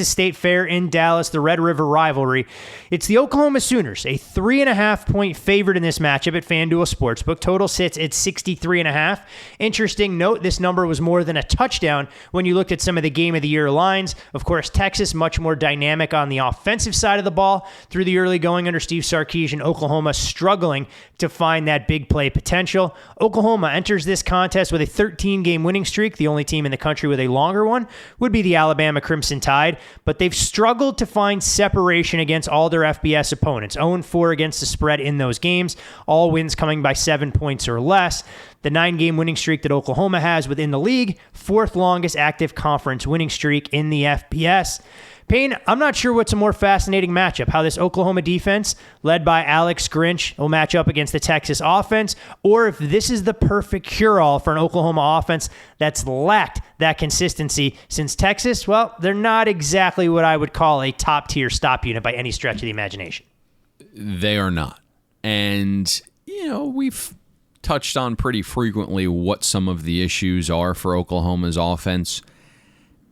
State Fair in Dallas, the Red River rivalry. It's the Oklahoma Sooners, a 3.5-point favorite in this matchup at FanDuel Sportsbook. Total sits at 63.5. Interesting note, this number was more than a touchdown when you looked at some of the Game of the Year lines. Of course, Texas much more dynamic on the offensive side of the ball through the early going under Steve Sarkisian. Oklahoma struggling to find that big play potential. Oklahoma enters this contest with a 13-game winning streak, the only team in the country with a longer one would be the Alabama Crimson Tide, but they've struggled to find separation against all their FBS opponents. 0-4 against the spread in those games, all wins coming by 7 points or less. The 9-game winning streak that Oklahoma has within the league, 4th longest active conference winning streak in the FBS. Payne, I'm not sure what's a more fascinating matchup, how this Oklahoma defense, led by Alex Grinch, will match up against the Texas offense, or if this is the perfect cure-all for an Oklahoma offense that's lacked that consistency, since Texas, well, they're not exactly what I would call a top-tier stop unit by any stretch of the imagination. They are not. And, we've touched on pretty frequently what some of the issues are for Oklahoma's offense.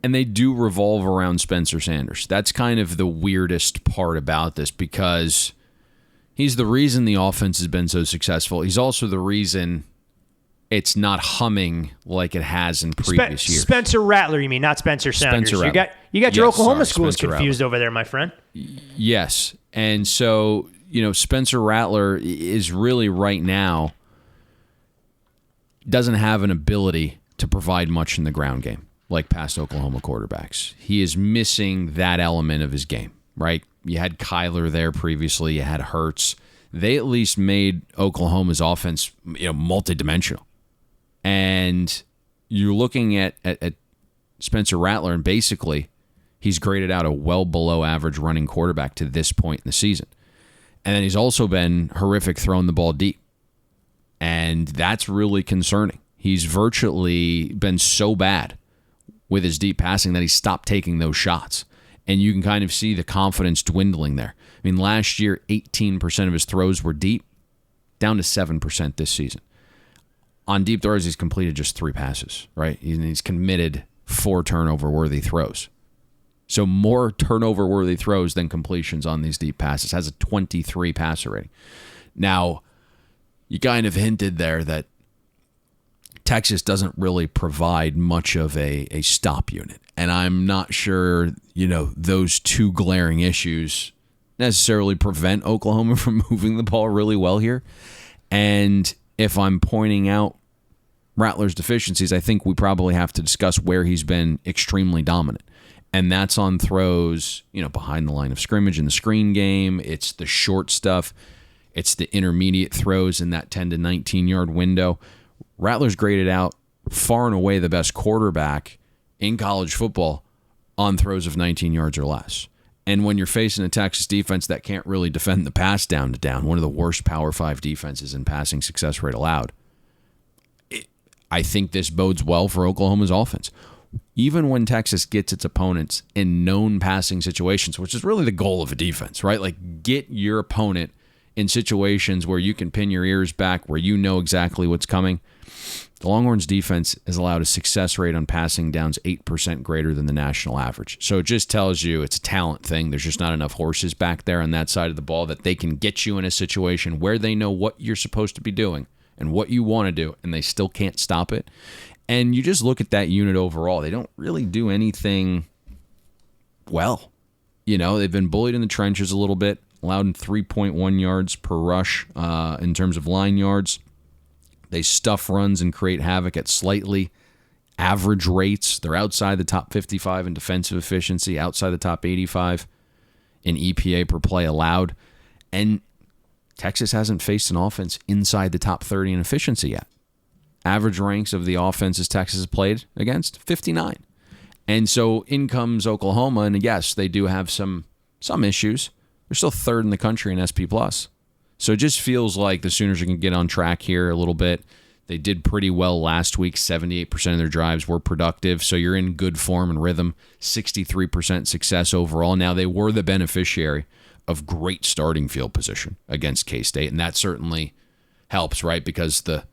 And they do revolve around Spencer Sanders. That's kind of the weirdest part about this, because he's the reason the offense has been so successful. He's also the reason it's not humming like it has in previous years. Spencer Rattler, you mean, not Spencer Sanders. Spencer Rattler. You got your Oklahoma schools confused over there, my friend. Yes. And so, Spencer Rattler is really right now doesn't have an ability to provide much in the ground game like past Oklahoma quarterbacks. He is missing that element of his game, right? You had Kyler there previously. You had Hurts. They at least made Oklahoma's offense, multidimensional. And you're looking at Spencer Rattler, and basically he's graded out a well below average running quarterback to this point in the season. And then he's also been horrific throwing the ball deep. And that's really concerning. He's virtually been so bad with his deep passing that he stopped taking those shots. And you can kind of see the confidence dwindling there. I mean, last year, 18% of his throws were deep, down to 7% this season. On deep throws, he's completed just 3 passes, right? He's committed 4 turnover-worthy throws. So more turnover-worthy throws than completions on these deep passes. Has a 23 passer rating. Now, you kind of hinted there that Texas doesn't really provide much of a stop unit. And I'm not sure, those 2 glaring issues necessarily prevent Oklahoma from moving the ball really well here. And if I'm pointing out Rattler's deficiencies, I think we probably have to discuss where he's been extremely dominant. And that's on throws, behind the line of scrimmage in the screen game. It's the short stuff. It's the intermediate throws in that 10 to 19-yard window. Rattler's graded out far and away the best quarterback in college football on throws of 19 yards or less. And when you're facing a Texas defense that can't really defend the pass down to down, one of the worst Power 5 defenses in passing success rate allowed, I think this bodes well for Oklahoma's offense. Even when Texas gets its opponents in known passing situations, which is really the goal of a defense, right? Like, get your opponent in situations where you can pin your ears back, where you know exactly what's coming. The Longhorns defense has allowed a success rate on passing downs 8% greater than the national average. So it just tells you it's a talent thing. There's just not enough horses back there on that side of the ball that they can get you in a situation where they know what you're supposed to be doing and what you want to do, and they still can't stop it. And you just look at that unit overall. They don't really do anything well. They've been bullied in the trenches a little bit, allowed 3.1 yards per rush in terms of line yards. They stuff runs and create havoc at slightly average rates. They're outside the top 55 in defensive efficiency, outside the top 85 in EPA per play allowed. And Texas hasn't faced an offense inside the top 30 in efficiency yet. Average ranks of the offenses Texas has played against, 59. And so in comes Oklahoma, and yes, they do have some issues. They're still 3rd in the country in SP+. So it just feels like the Sooners are going to get on track here a little bit. They did pretty well last week. 78% of their drives were productive. So you're in good form and rhythm. 63% success overall. Now, they were the beneficiary of great starting field position against K-State, and that certainly helps, right? Because the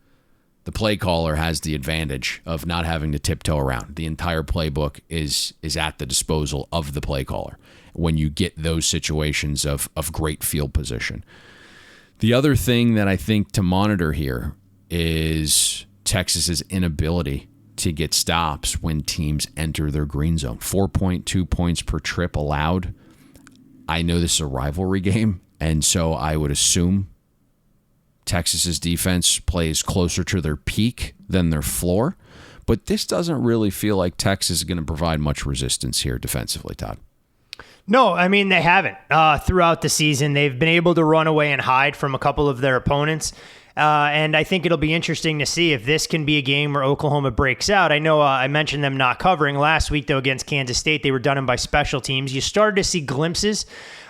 play caller has the advantage of not having to tiptoe around. The entire playbook is at the disposal of the play caller when you get those situations of great field position. The other thing that I think to monitor here is Texas's inability to get stops when teams enter their green zone. 4.2 points per trip allowed. I know this is a rivalry game, and so I would assume Texas's defense plays closer to their peak than their floor, but this doesn't really feel like Texas is going to provide much resistance here defensively, Todd. No, I mean, they haven't. Throughout the season, they've been able to run away and hide from a couple of their opponents. And I think it'll be interesting to see if this can be a game where Oklahoma breaks out. I know I mentioned them not covering. Last week, though, against Kansas State, they were done in by special teams. You started to see glimpses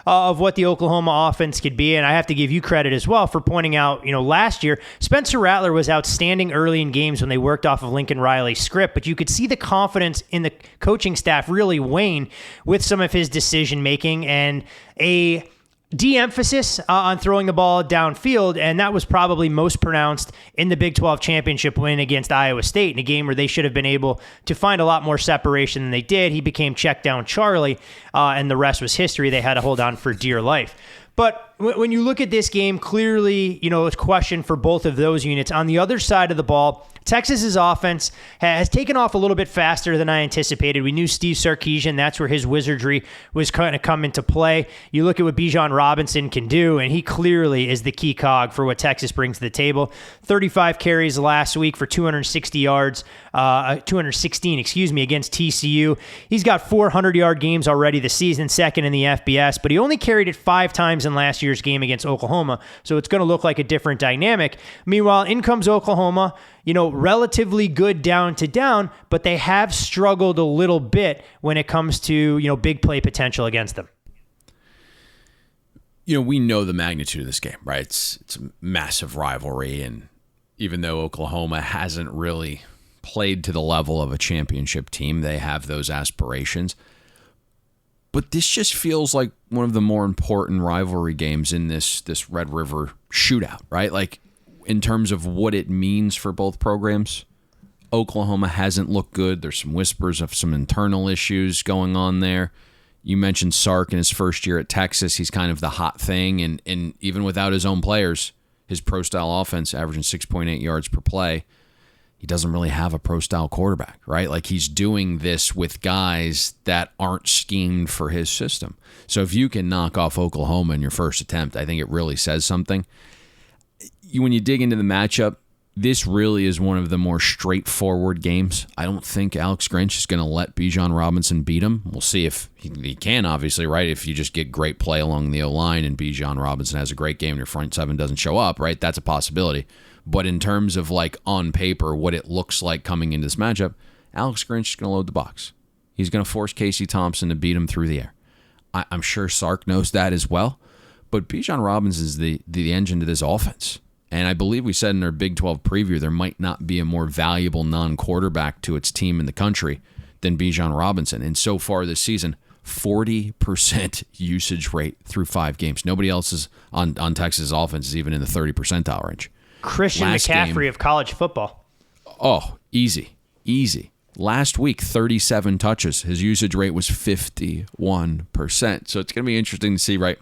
of what the Oklahoma offense could be, and I have to give you credit as well for pointing out, last year, Spencer Rattler was outstanding early in games when they worked off of Lincoln Riley's script, but you could see the confidence in the coaching staff really wane with some of his decision-making and a de-emphasis on throwing the ball downfield, and that was probably most pronounced in the Big 12 championship win against Iowa State in a game where they should have been able to find a lot more separation than they did. He became check down Charlie, and the rest was history. They had to hold on for dear life. But when you look at this game, clearly, it's a question for both of those units. On the other side of the ball, Texas's offense has taken off a little bit faster than I anticipated. We knew Steve Sarkisian, that's where his wizardry was going to come into play. You look at what Bijan Robinson can do, and he clearly is the key cog for what Texas brings to the table. 35 carries last week for 260 yards, 216, against TCU. He's got 400-yard games already this season, second in the FBS, but he only carried it 5 times in last year's game against Oklahoma, so it's going to look like a different dynamic. Meanwhile, in comes Oklahoma, relatively good down to down, but they have struggled a little bit when it comes to, big play potential against them. We know the magnitude of this game, right? It's a massive rivalry, and even though Oklahoma hasn't really played to the level of a championship team, they have those aspirations. But this just feels like one of the more important rivalry games in this Red River Shootout, right? Like, in terms of what it means for both programs, Oklahoma hasn't looked good. There's some whispers of some internal issues going on there. You mentioned Sark in his first year at Texas. He's kind of the hot thing, and even without his own players, his pro-style offense averaging 6.8 yards per play, he doesn't really have a pro-style quarterback, right? Like, he's doing this with guys that aren't schemed for his system. So if you can knock off Oklahoma in your first attempt, I think it really says something. When you dig into the matchup, this really is one of the more straightforward games. I don't think Alex Grinch is going to let Bijan Robinson beat him. We'll see if he can, obviously, right? If you just get great play along the O-line and Bijan Robinson has a great game and your front seven doesn't show up, right? That's a possibility. But in terms of, like, on paper, what it looks like coming into this matchup, Alex Grinch is going to load the box. He's going to force Casey Thompson to beat him through the air. I'm sure Sark knows that as well. But Bijan Robinson is the engine to this offense. And I believe we said in our Big 12 preview there might not be a more valuable non-quarterback to its team in the country than Bijan Robinson. And so far this season, 40% usage rate through 5 games. Nobody else is on Texas' offense is even in the 30 percentile range. Christian McCaffrey of college football. Oh, easy. Last week, 37 touches. His usage rate was 51%. So it's going to be interesting to see, right?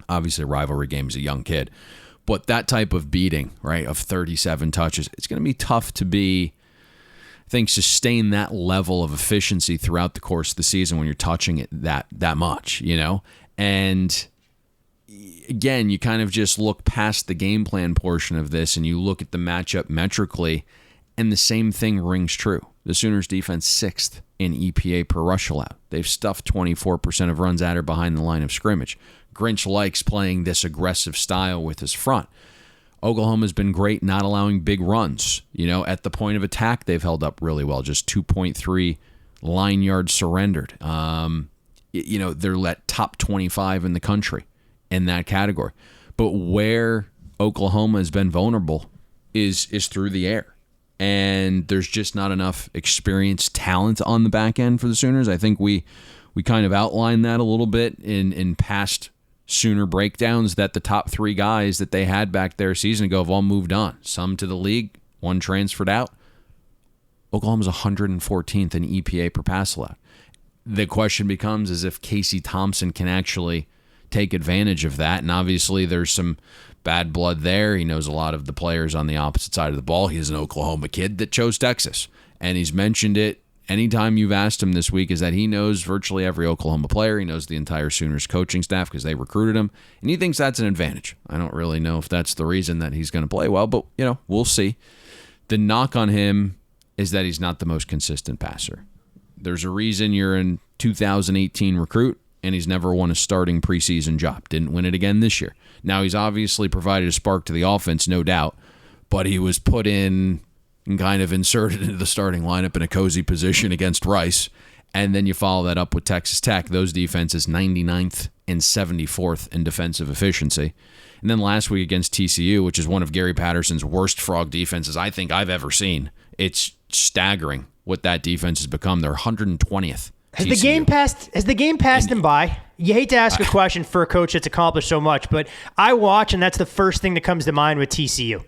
Obviously, a rivalry game is a young kid. But that type of beating, right, of 37 touches, it's going to be tough to sustain that level of efficiency throughout the course of the season when you're touching it that much, And again, you kind of just look past the game plan portion of this and you look at the matchup metrically, and the same thing rings true. The Sooners defense 6th in EPA per rush allowed. They've stuffed 24% of runs at or behind the line of scrimmage. Grinch likes playing this aggressive style with his front. Oklahoma's been great not allowing big runs. At the point of attack, they've held up really well. Just 2.3 line yards surrendered. They're at top 25 in the country in that category. But where Oklahoma has been vulnerable is through the air. And there's just not enough experienced talent on the back end for the Sooners. I think we kind of outlined that a little bit in past Sooner breakdowns, that the top 3 guys that they had back there a season ago have all moved on. Some to the league, one transferred out. Oklahoma's 114th in EPA per pass allowed. The question becomes is if Casey Thompson can actually take advantage of that. And obviously there's some bad blood there. He knows a lot of the players on the opposite side of the ball. He's an Oklahoma kid that chose Texas. And he's mentioned it anytime you've asked him this week, is that he knows virtually every Oklahoma player. He knows the entire Sooners coaching staff because they recruited him. And he thinks that's an advantage. I don't really know if that's the reason that he's going to play well, but, we'll see. The knock on him is that he's not the most consistent passer. There's a reason you're a 2018 recruit, and he's never won a starting preseason job. Didn't win it again this year. Now, he's obviously provided a spark to the offense, no doubt, but he was put in and kind of inserted into the starting lineup in a cozy position against Rice, and then you follow that up with Texas Tech. Those defenses 99th and 74th in defensive efficiency. And then last week against TCU, which is one of Gary Patterson's worst frog defenses I think I've ever seen. It's staggering what that defense has become. They're 120th. Has the game passed them by? You hate to ask a question for a coach that's accomplished so much, but I watch, and that's the first thing that comes to mind with TCU.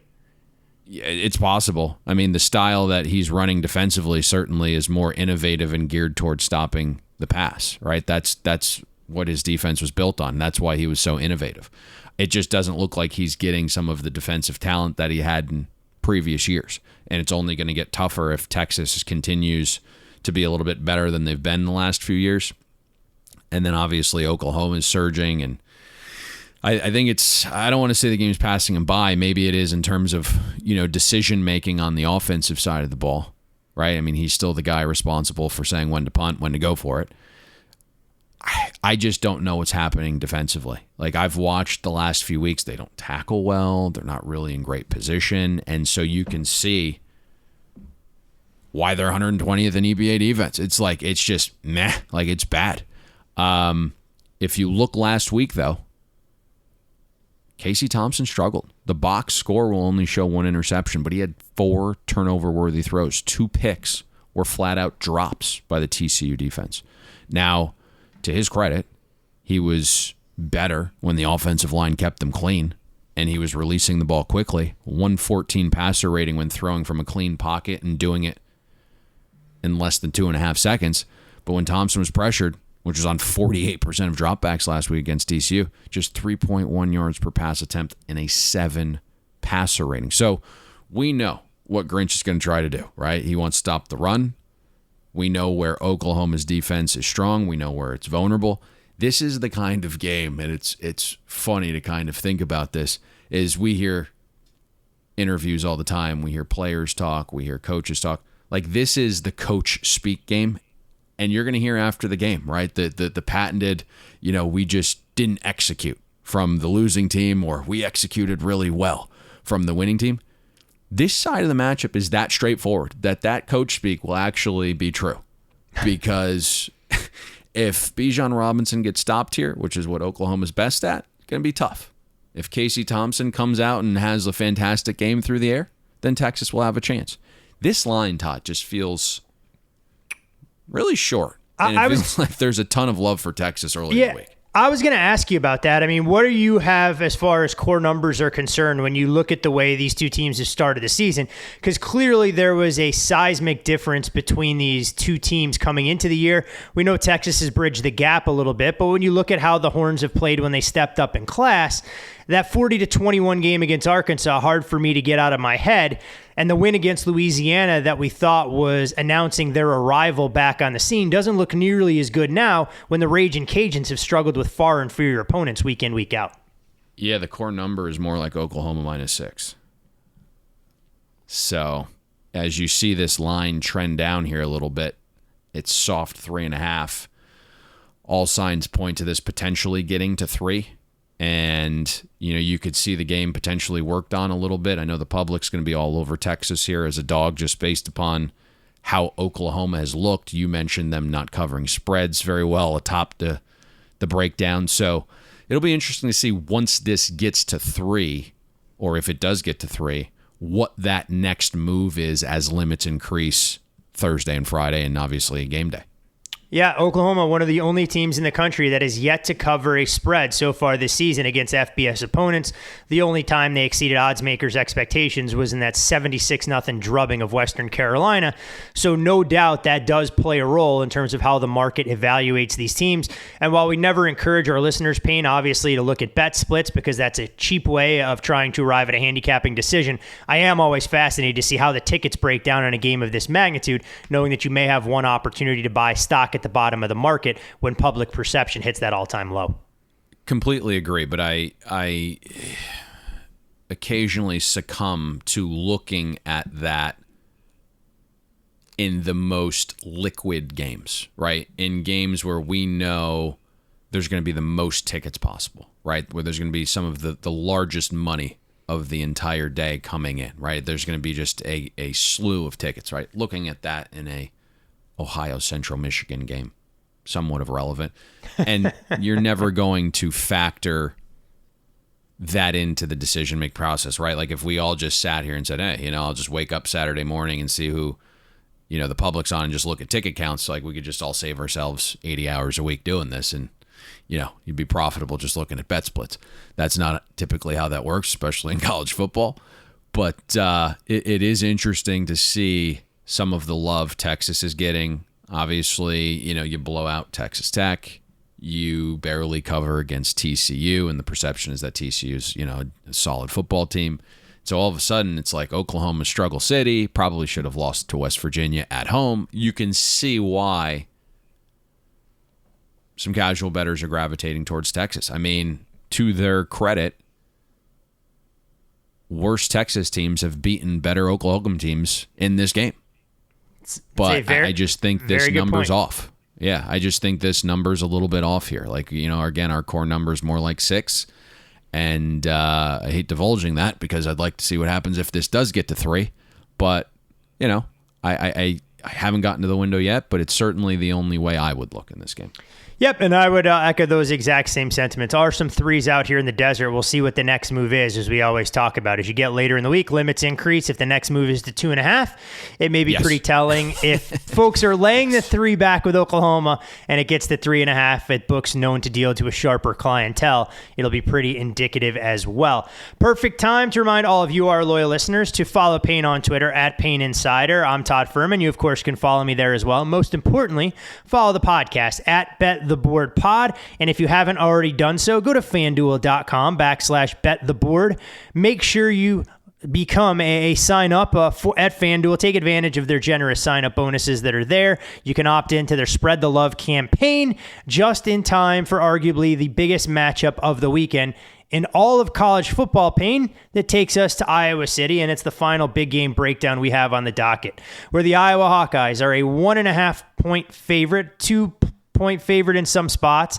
It's possible. I mean, the style that he's running defensively certainly is more innovative and geared towards stopping the pass, right? That's what his defense was built on. That's why he was so innovative. It just doesn't look like he's getting some of the defensive talent that he had in previous years. And it's only going to get tougher if Texas continues to be a little bit better than they've been the last few years. And then obviously Oklahoma is surging. And I think I don't want to say the game's passing him by. Maybe it is in terms of, decision making on the offensive side of the ball, right? I mean, he's still the guy responsible for saying when to punt, when to go for it. I just don't know what's happening defensively. Like, I've watched the last few weeks. They don't tackle well. They're not really in great position. And so you can see why they're 120th in EBA defense. It's just meh. Like, it's bad. If you look last week, though, Casey Thompson struggled. The box score will only show 1 interception, but he had 4 turnover-worthy throws. 2 picks were flat-out drops by the TCU defense. Now, to his credit, he was better when the offensive line kept them clean, and he was releasing the ball quickly. 114 passer rating when throwing from a clean pocket and doing it in less than 2.5 seconds. But when Thompson was pressured, which was on 48% of dropbacks last week against TCU, just 3.1 yards per pass attempt and a 7 passer rating. So we know what Grinch is going to try to do, right? He wants to stop the run. We know where Oklahoma's defense is strong. We know where it's vulnerable. This is the kind of game, and it's funny to kind of think about this, is we hear interviews all the time. We hear players talk. We hear coaches talk. Like, this is the coach speak game. And you're going to hear after the game, right? The patented, we just didn't execute from the losing team, or we executed really well from the winning team. This side of the matchup is that straightforward, that coach speak will actually be true. Because if Bijan Robinson gets stopped here, which is what Oklahoma's best at, it's going to be tough. If Casey Thompson comes out and has a fantastic game through the air, then Texas will have a chance. This line, Todd, just feels really short. And it feels like there's a ton of love for Texas early in the week. I was going to ask you about that. I mean, what do you have as far as core numbers are concerned when you look at the way these two teams have started the season? Because clearly there was a seismic difference between these two teams coming into the year. We know Texas has bridged the gap a little bit, but when you look at how the Horns have played when they stepped up in class, that 40-21 game against Arkansas, hard for me to get out of my head. And the win against Louisiana that we thought was announcing their arrival back on the scene doesn't look nearly as good now when the Ragin' Cajuns have struggled with far inferior opponents week in, week out. Yeah, the core number is more like Oklahoma -6. So as you see this line trend down here a little bit, it's soft 3.5. All signs point to this potentially getting to 3. And, you could see the game potentially worked on a little bit. I know the public's going to be all over Texas here as a dog just based upon how Oklahoma has looked. You mentioned them not covering spreads very well atop the breakdown. So it'll be interesting to see once this gets to 3, or if it does get to 3, what that next move is as limits increase Thursday and Friday and obviously game day. Yeah, Oklahoma, one of the only teams in the country that has yet to cover a spread so far this season against FBS opponents. The only time they exceeded odds makers' expectations was in that 76-0 drubbing of Western Carolina. So no doubt that does play a role in terms of how the market evaluates these teams. And while we never encourage our listeners, Payne, obviously, to look at bet splits because that's a cheap way of trying to arrive at a handicapping decision, I am always fascinated to see how the tickets break down in a game of this magnitude, knowing that you may have one opportunity to buy stock at the bottom of the market when public perception hits that all-time low. Completely agree, but I occasionally succumb to looking at that in the most liquid games, right? In games where we know there's going to be the most tickets possible, right? Where there's going to be some of the largest money of the entire day coming in, right? There's going to be just a slew of tickets, right? Looking at that in a Ohio Central Michigan game, somewhat of relevant. And you're never going to factor that into the decision-making process, right? Like if we all just sat here and said, hey, I'll just wake up Saturday morning and see who, the public's on and just look at ticket counts, like we could just all save ourselves 80 hours a week doing this and, you'd be profitable just looking at bet splits. That's not typically how that works, especially in college football. But it is interesting to see some of the love Texas is getting. Obviously, you blow out Texas Tech. You barely cover against TCU, and the perception is that TCU is, a solid football team. So all of a sudden, it's like Oklahoma struggle city, probably should have lost to West Virginia at home. You can see why some casual bettors are gravitating towards Texas. I mean, to their credit, worse Texas teams have beaten better Oklahoma teams in this game. But I just think this number's off. Yeah, I just think this number's a little bit off here. Like, again, our core number's more like 6. And I hate divulging that because I'd like to see what happens if this does get to 3. But, I haven't gotten to the window yet, but it's certainly the only way I would look in this game. Yep, and I would echo those exact same sentiments. Are some 3s out here in the desert. We'll see what the next move is, as we always talk about. As you get later in the week, limits increase. If the next move is to 2.5, it may be pretty telling. If folks are laying the 3 back with Oklahoma and it gets to 3.5 at books known to deal to a sharper clientele, it'll be pretty indicative as well. Perfect time to remind all of you, our loyal listeners, to follow Payne on Twitter at Payne Insider. I'm Todd Fuhrman. You, of course, can follow me there as well. Most importantly, follow the podcast at Bet the Board Pod. And if you haven't already done so, go to FanDuel.com/BetTheBoard. Make sure you become a sign up at FanDuel. Take advantage of their generous sign up bonuses that are there. You can opt into their Spread the Love campaign just in time for arguably the biggest matchup of the weekend in all of college football, Payne, that takes us to Iowa City, and it's the final big game breakdown we have on the docket, where the Iowa Hawkeyes are a 1.5-point favorite, 2-point favorite in some spots.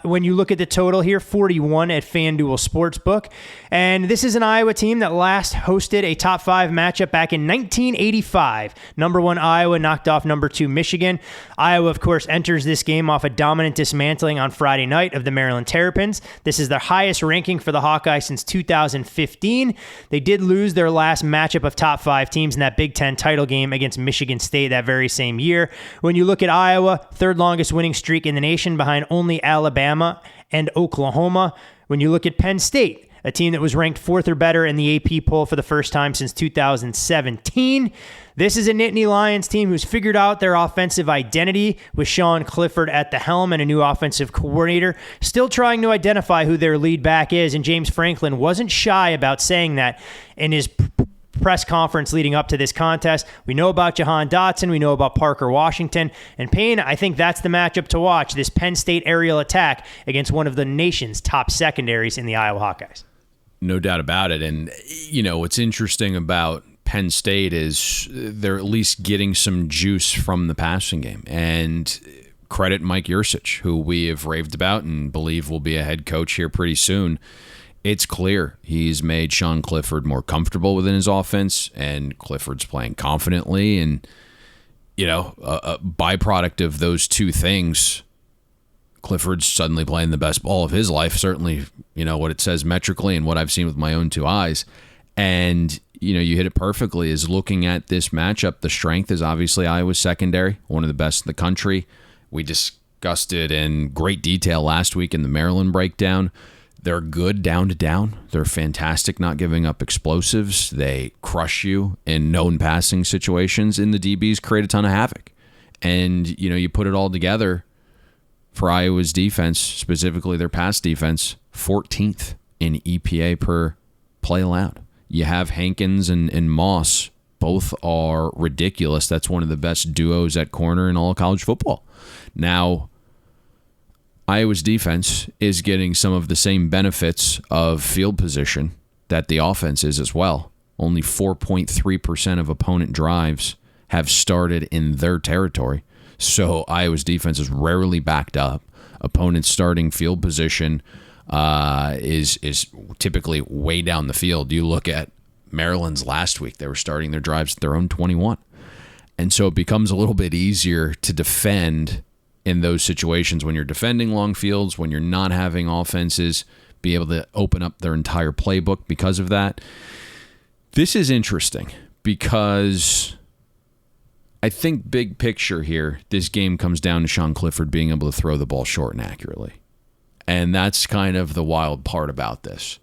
When you look at the total here, 41 at FanDuel Sportsbook. And this is an Iowa team that last hosted a top 5 matchup back in 1985. Number 1 Iowa knocked off number 2 Michigan. Iowa, of course, enters this game off a dominant dismantling on Friday night of the Maryland Terrapins. This is their highest ranking for the Hawkeyes since 2015. They did lose their last matchup of top 5 teams in that Big Ten title game against Michigan State that very same year. When you look at Iowa, third longest winning streak in the nation behind only Alabama and Oklahoma. When you look at Penn State, a team that was ranked 4th or better in the AP poll for the first time since 2017. This is a Nittany Lions team who's figured out their offensive identity with Sean Clifford at the helm and a new offensive coordinator, still trying to identify who their lead back is, and James Franklin wasn't shy about saying that in his press conference leading up to this contest. We know about Jahan Dotson. We know about Parker Washington. And Payne, I think that's the matchup to watch, this Penn State aerial attack against one of the nation's top secondaries in the Iowa Hawkeyes. No doubt about it. And, what's interesting about Penn State is they're at least getting some juice from the passing game. And credit Mike Yurcich, who we have raved about and believe will be a head coach here pretty soon. It's clear he's made Sean Clifford more comfortable within his offense, and Clifford's playing confidently. And, a byproduct of those two things, Clifford's suddenly playing the best ball of his life, certainly, what it says metrically and what I've seen with my own 2 eyes. And, you hit it perfectly, is looking at this matchup. The strength is obviously Iowa's secondary, one of the best in the country. We discussed it in great detail last week in the Maryland breakdown. They're good down to down. They're fantastic not giving up explosives. They crush you in known passing situations, and the DBs create a ton of havoc. And, you put it all together for Iowa's defense, specifically their pass defense, 14th in EPA per play allowed. You have Hankins and Moss. Both are ridiculous. That's one of the best duos at corner in all of college football. Now, Iowa's defense is getting some of the same benefits of field position that the offense is as well. Only 4.3% of opponent drives have started in their territory. So Iowa's defense is rarely backed up. Opponents' starting field position is typically way down the field. You look at Maryland's last week, they were starting their drives at their own 21. And so it becomes a little bit easier to defend in those situations when you're defending long fields, when you're not having offenses be able to open up their entire playbook because of that. This is interesting because I think big picture here, this game comes down to Sean Clifford being able to throw the ball short and accurately. And that's kind of the wild part about this.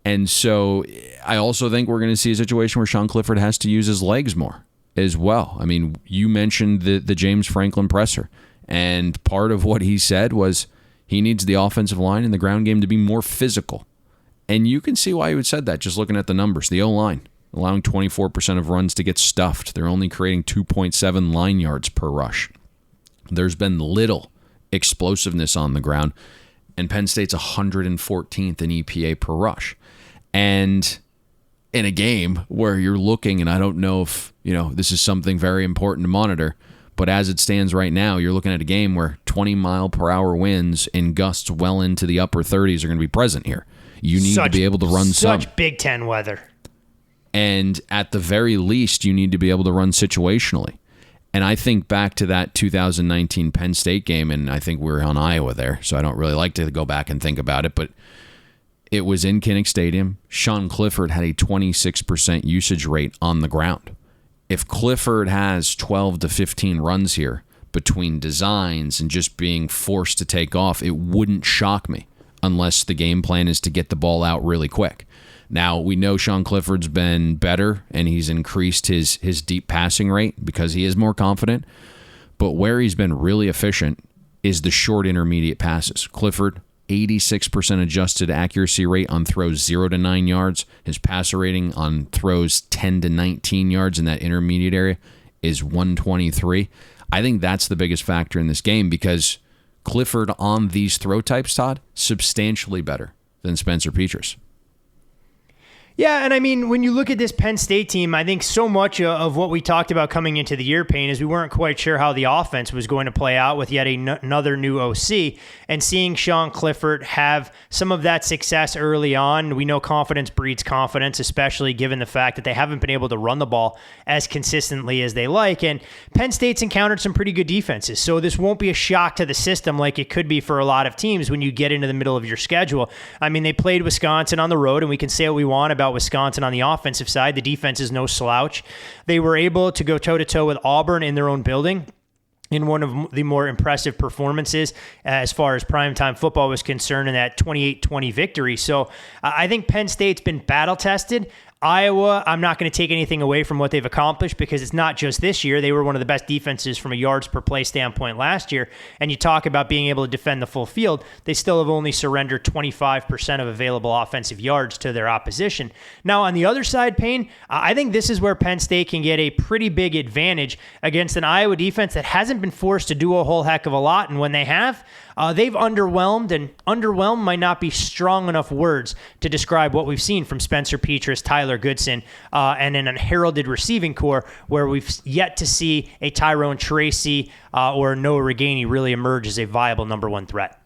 And so I also think we're going to see a situation where Sean Clifford has to use his legs more as well. I mean, you mentioned the James Franklin presser, and part of what he said was he needs the offensive line and the ground game to be more physical. And you can see why he would said that just looking at the numbers. The O-line, allowing 24% of runs to get stuffed. They're only creating 2.7 line yards per rush. There's been little explosiveness on the ground, and Penn State's 114th in EPA per rush. And in a game where you're looking, and I don't know if, this is something very important to monitor, but as it stands right now, you're looking at a game where 20-mile-per-hour winds in gusts well into the upper 30s are going to be present here. You need to be able to run such Big Ten weather. And at the very least, you need to be able to run situationally. And I think back to that 2019 Penn State game, and I think we were on Iowa there, so I don't really like to go back and think about it, but it was in Kinnick Stadium. Sean Clifford had a 26% usage rate on the ground. If Clifford has 12 to 15 runs here between designs and just being forced to take off, it wouldn't shock me unless the game plan is to get the ball out really quick. Now, we know Sean Clifford's been better, and he's increased his deep passing rate because he is more confident. But where he's been really efficient is the short intermediate passes. Clifford, 86% adjusted accuracy rate on throws 0 to 9 yards. His passer rating on throws 10 to 19 yards in that intermediate area is 123. I think that's the biggest factor in this game because Clifford on these throw types, Todd, substantially better than Spencer Petras. Yeah, and I mean, when you look at this Penn State team, I think so much of what we talked about coming into the year, Payne, is we weren't quite sure how the offense was going to play out with yet another new OC. And seeing Sean Clifford have some of that success early on, we know confidence breeds confidence, especially given the fact that they haven't been able to run the ball as consistently as they like. And Penn State's encountered some pretty good defenses, so this won't be a shock to the system like it could be for a lot of teams when you get into the middle of your schedule. I mean, they played Wisconsin on the road, and we can say what we want about Wisconsin on the offensive side. The defense is no slouch. They were able to go toe-to-toe with Auburn in their own building in one of the more impressive performances as far as primetime football was concerned in that 28-20 victory. So I think Penn State's been battle-tested. Iowa, I'm not going to take anything away from what they've accomplished because it's not just this year. They were one of the best defenses from a yards per play standpoint last year. And you talk about being able to defend the full field. They still have only surrendered 25% of available offensive yards to their opposition. Now, on the other side, Payne, I think this is where Penn State can get a pretty big advantage against an Iowa defense that hasn't been forced to do a whole heck of a lot. And when they have, they've underwhelmed, and underwhelmed might not be strong enough words to describe what we've seen from Spencer Petras, Tyler Goodson, and an unheralded receiving core where we've yet to see a Tyrone Tracy or Noah Reganey really emerge as a viable number one threat.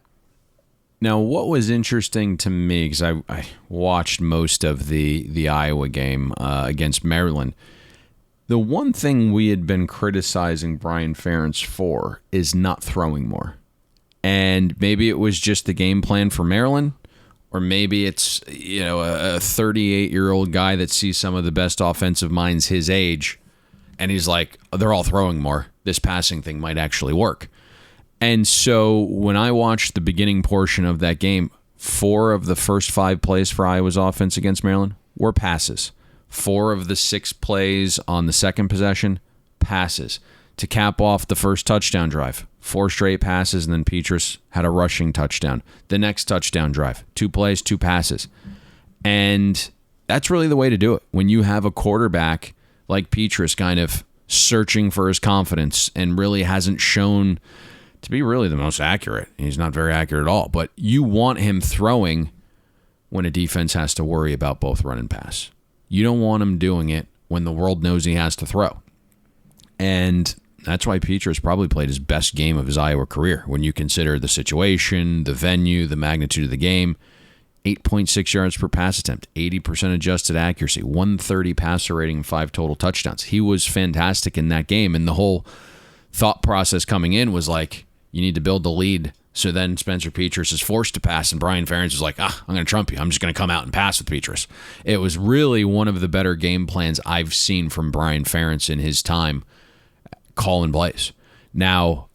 Now, what was interesting to me, because I watched most of the Iowa game against Maryland, the one thing we had been criticizing Brian Ferentz for is not throwing more. And maybe it was just the game plan for Maryland, or maybe it's a 38-year-old guy that sees some of the best offensive minds his age, and he's like, they're all throwing more. This passing thing might actually work. And so when I watched the beginning portion of that game, 4 of the first 5 plays for Iowa's offense against Maryland were passes. 4 of the 6 plays on the second possession, passes. To cap off the first touchdown drive, 4 straight passes, and then Petras had a rushing touchdown. The next touchdown drive, 2 plays, 2 passes. And that's really the way to do it. When you have a quarterback like Petras kind of searching for his confidence and really hasn't shown to be really the most accurate. He's not very accurate at all. But you want him throwing when a defense has to worry about both run and pass. You don't want him doing it when the world knows he has to throw. And that's why Petras probably played his best game of his Iowa career when you consider the situation, the venue, the magnitude of the game. 8.6 yards per pass attempt, 80% adjusted accuracy, 130 passer rating, 5 total touchdowns. He was fantastic in that game, and the whole thought process coming in was like, you need to build the lead, so then Spencer Petras is forced to pass, and Brian Ferentz was like, I'm going to trump you. I'm just going to come out and pass with Petras. It was really one of the better game plans I've seen from Brian Ferentz in his time calling plays. Now,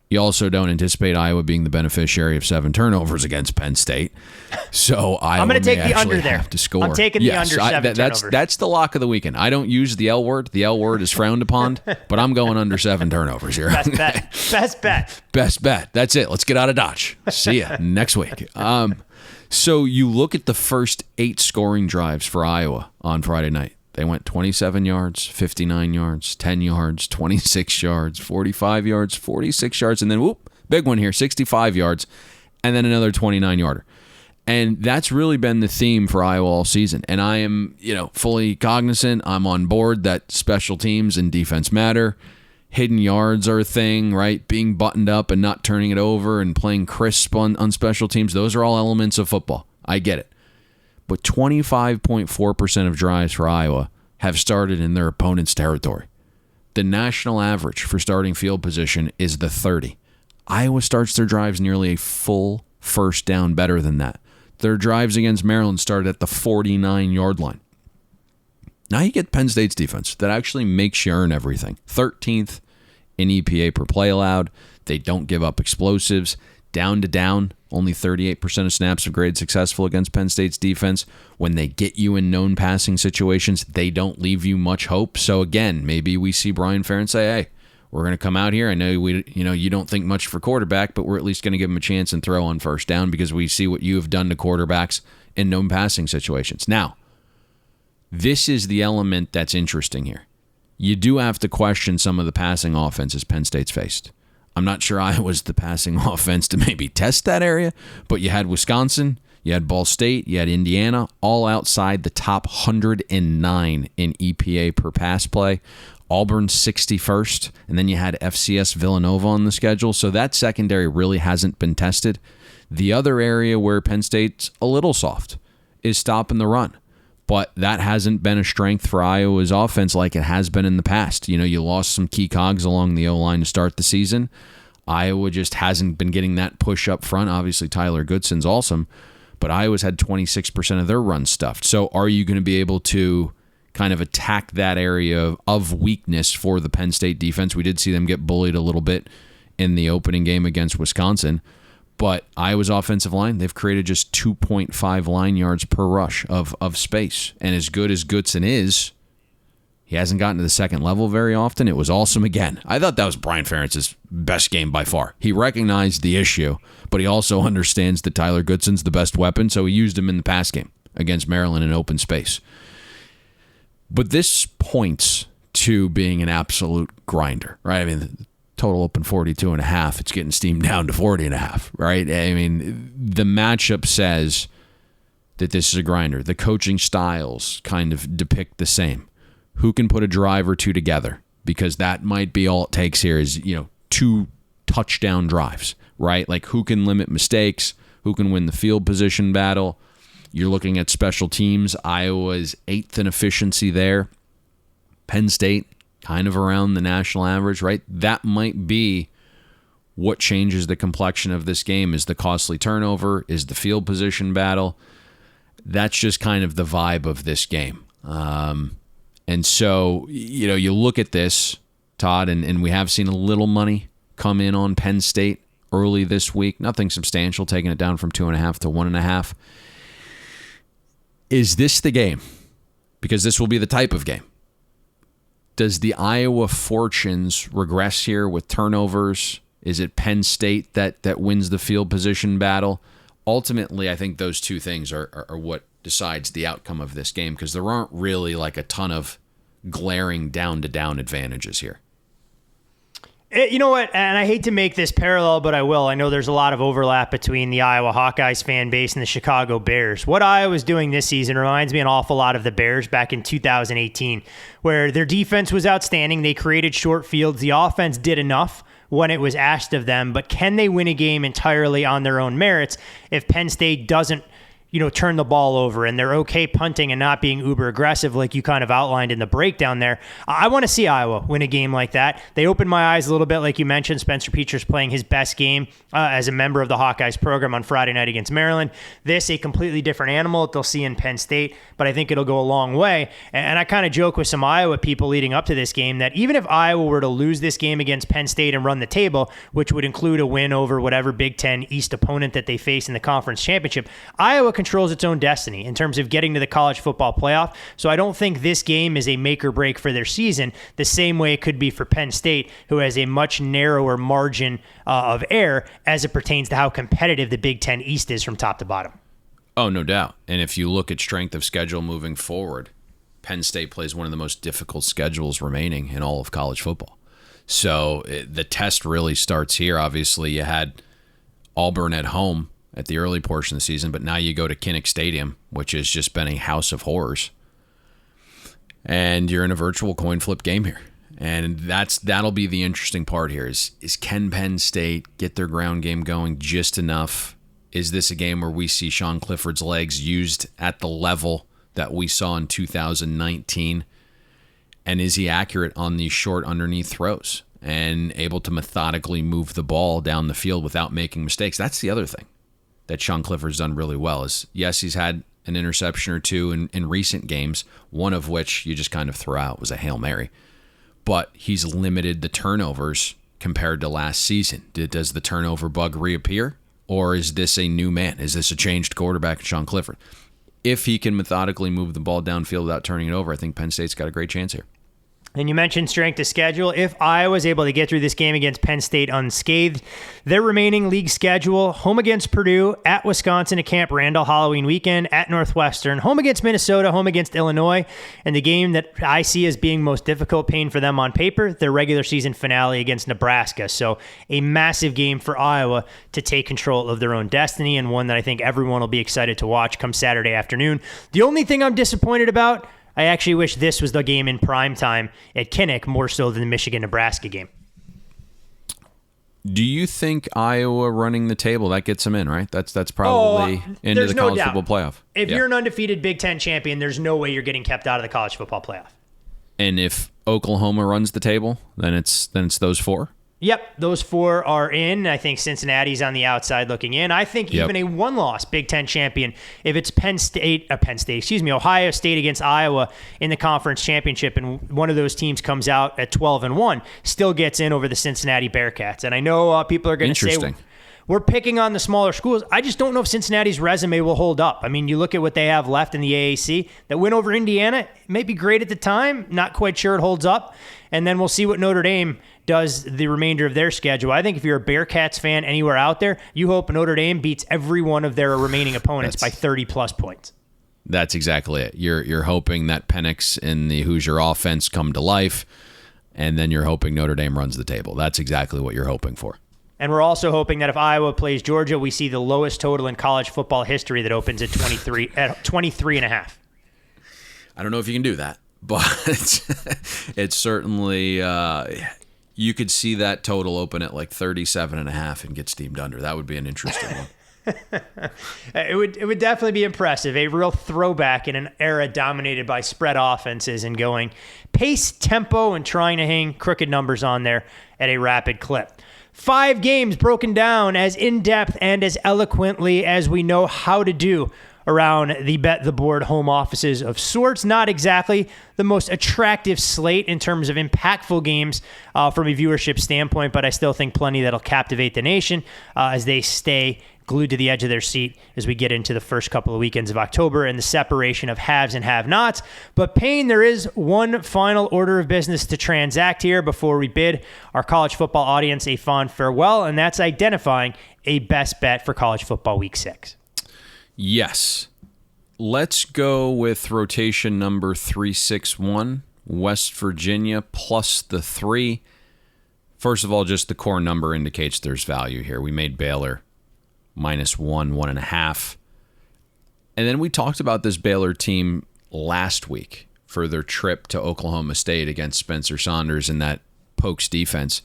you also don't anticipate Iowa being the beneficiary of 7 turnovers against Penn State. So I'm going to take the under there. To score. I'm taking the under 7 turnovers. That's the lock of the weekend. I don't use the L word. The L word is frowned upon, but I'm going under 7 turnovers here. Best bet. Best bet. Best bet. That's it. Let's get out of Dodge. See ya next week. So you look at the first 8 scoring drives for Iowa on Friday night. They went 27 yards, 59 yards, 10 yards, 26 yards, 45 yards, 46 yards, and then, big one here, 65 yards, and then another 29-yarder. And that's really been the theme for Iowa all season. And I am, fully cognizant. I'm on board that special teams and defense matter. Hidden yards are a thing, right? Being buttoned up and not turning it over and playing crisp on special teams. Those are all elements of football. I get it. But 25.4% of drives for Iowa have started in their opponent's territory. The national average for starting field position is the 30. Iowa starts their drives nearly a full first down better than that. Their drives against Maryland started at the 49-yard line. Now you get Penn State's defense that actually makes you earn everything. 13th in EPA per play allowed. They don't give up explosives. Down to down, only 38% of snaps have graded successful against Penn State's defense. When they get you in known passing situations, they don't leave you much hope. So again, maybe we see Brian Ferentz say, hey, we're going to come out here. I know you don't think much for quarterback, but we're at least going to give him a chance and throw on first down because we see what you have done to quarterbacks in known passing situations. Now, this is the element that's interesting here. You do have to question some of the passing offenses Penn State's faced. I'm not sure Iowa's the passing offense to maybe test that area, but you had Wisconsin, you had Ball State, you had Indiana, all outside the top 109 in EPA per pass play. Auburn 61st, and then you had FCS Villanova on the schedule, so that secondary really hasn't been tested. The other area where Penn State's a little soft is stopping the run, but that hasn't been a strength for Iowa's offense like it has been in the past. You lost some key cogs along the O-line to start the season. Iowa just hasn't been getting that push up front. Obviously, Tyler Goodson's awesome, but Iowa's had 26% of their runs stuffed. So are you going to be able to kind of attack that area of weakness for the Penn State defense? We did see them get bullied a little bit in the opening game against Wisconsin, but Iowa's offensive line, they've created just 2.5 line yards per rush of space. And as good as Goodson is, he hasn't gotten to the second level very often. It was awesome again. I thought that was Brian Ferentz's best game by far. He recognized the issue, but he also understands that Tyler Goodson's the best weapon, so he used him in the pass game against Maryland in open space. But this points to being an absolute grinder, right? I mean, the total open 42.5. It's getting steamed down to 40.5, right? I mean, the matchup says that this is a grinder. The coaching styles kind of depict the same. Who can put a drive or two together? Because that might be all it takes here is, 2 touchdown drives, right? Like who can limit mistakes? Who can win the field position battle? You're looking at special teams. Iowa's 8th in efficiency there. Penn State, kind of around the national average, right? That might be what changes the complexion of this game. Is the costly turnover? Is the field position battle? That's just kind of the vibe of this game. And so, you look at this, Todd, and we have seen a little money come in on Penn State early this week. Nothing substantial, taking it down from 2.5 to 1.5. Is this the game? Because this will be the type of game. Does the Iowa fortunes regress here with turnovers? Is it Penn State that wins the field position battle? Ultimately, I think those two things are what decides the outcome of this game, because there aren't really like a ton of glaring down-to-down advantages here. You know what? And I hate to make this parallel, but I will. I know there's a lot of overlap between the Iowa Hawkeyes fan base and the Chicago Bears. What Iowa's doing this season reminds me an awful lot of the Bears back in 2018, where their defense was outstanding. They created short fields. The offense did enough when it was asked of them, but can they win a game entirely on their own merits if Penn State doesn't turn the ball over and they're okay punting and not being uber aggressive like you kind of outlined in the breakdown there? I want to see Iowa win a game like that. They opened my eyes a little bit, like you mentioned. Spencer Petras playing his best game as a member of the Hawkeyes program on Friday night against Maryland. This, a completely different animal that they'll see in Penn State, but I think it'll go a long way. And I kind of joke with some Iowa people leading up to this game that even if Iowa were to lose this game against Penn State and run the table, which would include a win over whatever Big Ten East opponent that they face in the conference championship, Iowa controls its own destiny in terms of getting to the college football playoff. So I don't think this game is a make or break for their season, the same way it could be for Penn State, who has a much narrower margin of error as it pertains to how competitive the Big Ten East is from top to bottom. Oh, no doubt. And if you look at strength of schedule moving forward, Penn State plays one of the most difficult schedules remaining in all of college football. So the test really starts here. Obviously, you had Auburn at home at the early portion of the season, but now you go to Kinnick Stadium, which has just been a house of horrors. And you're in a virtual coin flip game here. And that'll be the interesting part here is can Penn State get their ground game going just enough? Is this a game where we see Sean Clifford's legs used at the level that we saw in 2019? And is he accurate on these short underneath throws and able to methodically move the ball down the field without making mistakes? That's the other thing that Sean Clifford's done really well is, yes, he's had an interception or two in recent games, one of which you just kind of threw out was a Hail Mary. But he's limited the turnovers compared to last season. Does the turnover bug reappear? Or is this a new man? Is this a changed quarterback in Sean Clifford? If he can methodically move the ball downfield without turning it over, I think Penn State's got a great chance here. And you mentioned strength of schedule. If Iowa's able to get through this game against Penn State unscathed, their remaining league schedule, home against Purdue, at Wisconsin at Camp Randall Halloween weekend, at Northwestern, home against Minnesota, home against Illinois, and the game that I see as being most difficult, Payne, for them on paper, their regular season finale against Nebraska. So a massive game for Iowa to take control of their own destiny, and one that I think everyone will be excited to watch come Saturday afternoon. The only thing I'm disappointed about, I actually wish this was the game in prime time at Kinnick more so than the Michigan-Nebraska game. Do you think Iowa running the table, that gets them in, right? That's probably into the college football playoff. If you're an undefeated Big Ten champion, there's no way you're getting kept out of the college football playoff. And if Oklahoma runs the table, then it's those four? Yep, those four are in. I think Cincinnati's on the outside looking in. I think even a one-loss Big Ten champion, if it's Ohio State against Iowa in the conference championship, and one of those teams comes out at 12-1, still gets in over the Cincinnati Bearcats. And I know people are going to say we're picking on the smaller schools. I just don't know if Cincinnati's resume will hold up. I mean, you look at what they have left in the AAC. That win over Indiana, it may be great at the time. Not quite sure it holds up. And then we'll see what Notre Dame does the remainder of their schedule. I think if you're a Bearcats fan anywhere out there, you hope Notre Dame beats every one of their remaining opponents by 30-plus points. That's exactly it. You're hoping that Penix and the Hoosier offense come to life, and then you're hoping Notre Dame runs the table. That's exactly what you're hoping for. And we're also hoping that if Iowa plays Georgia, we see the lowest total in college football history that opens at 23.5. I don't know if you can do that, but it's certainly you could see that total open at like 37.5 and get steamed under. That would be an interesting one. It would definitely be impressive. A real throwback in an era dominated by spread offenses and going pace, tempo, and trying to hang crooked numbers on there at a rapid clip. 5 games broken down as in-depth and as eloquently as we know how to do around the Bet the Board home offices of sorts. Not exactly the most attractive slate in terms of impactful games from a viewership standpoint, but I still think plenty that'll captivate the nation as they stay glued to the edge of their seat as we get into the first couple of weekends of October and the separation of haves and have-nots. But Payne, there is one final order of business to transact here before we bid our college football audience a fond farewell, and that's identifying a best bet for college football week 6. Yes. Let's go with rotation number 361, West Virginia plus the 3. First of all, just the core number indicates there's value here. We made Baylor -1, 1.5. And then we talked about this Baylor team last week for their trip to Oklahoma State against Spencer Saunders and that Pokes defense.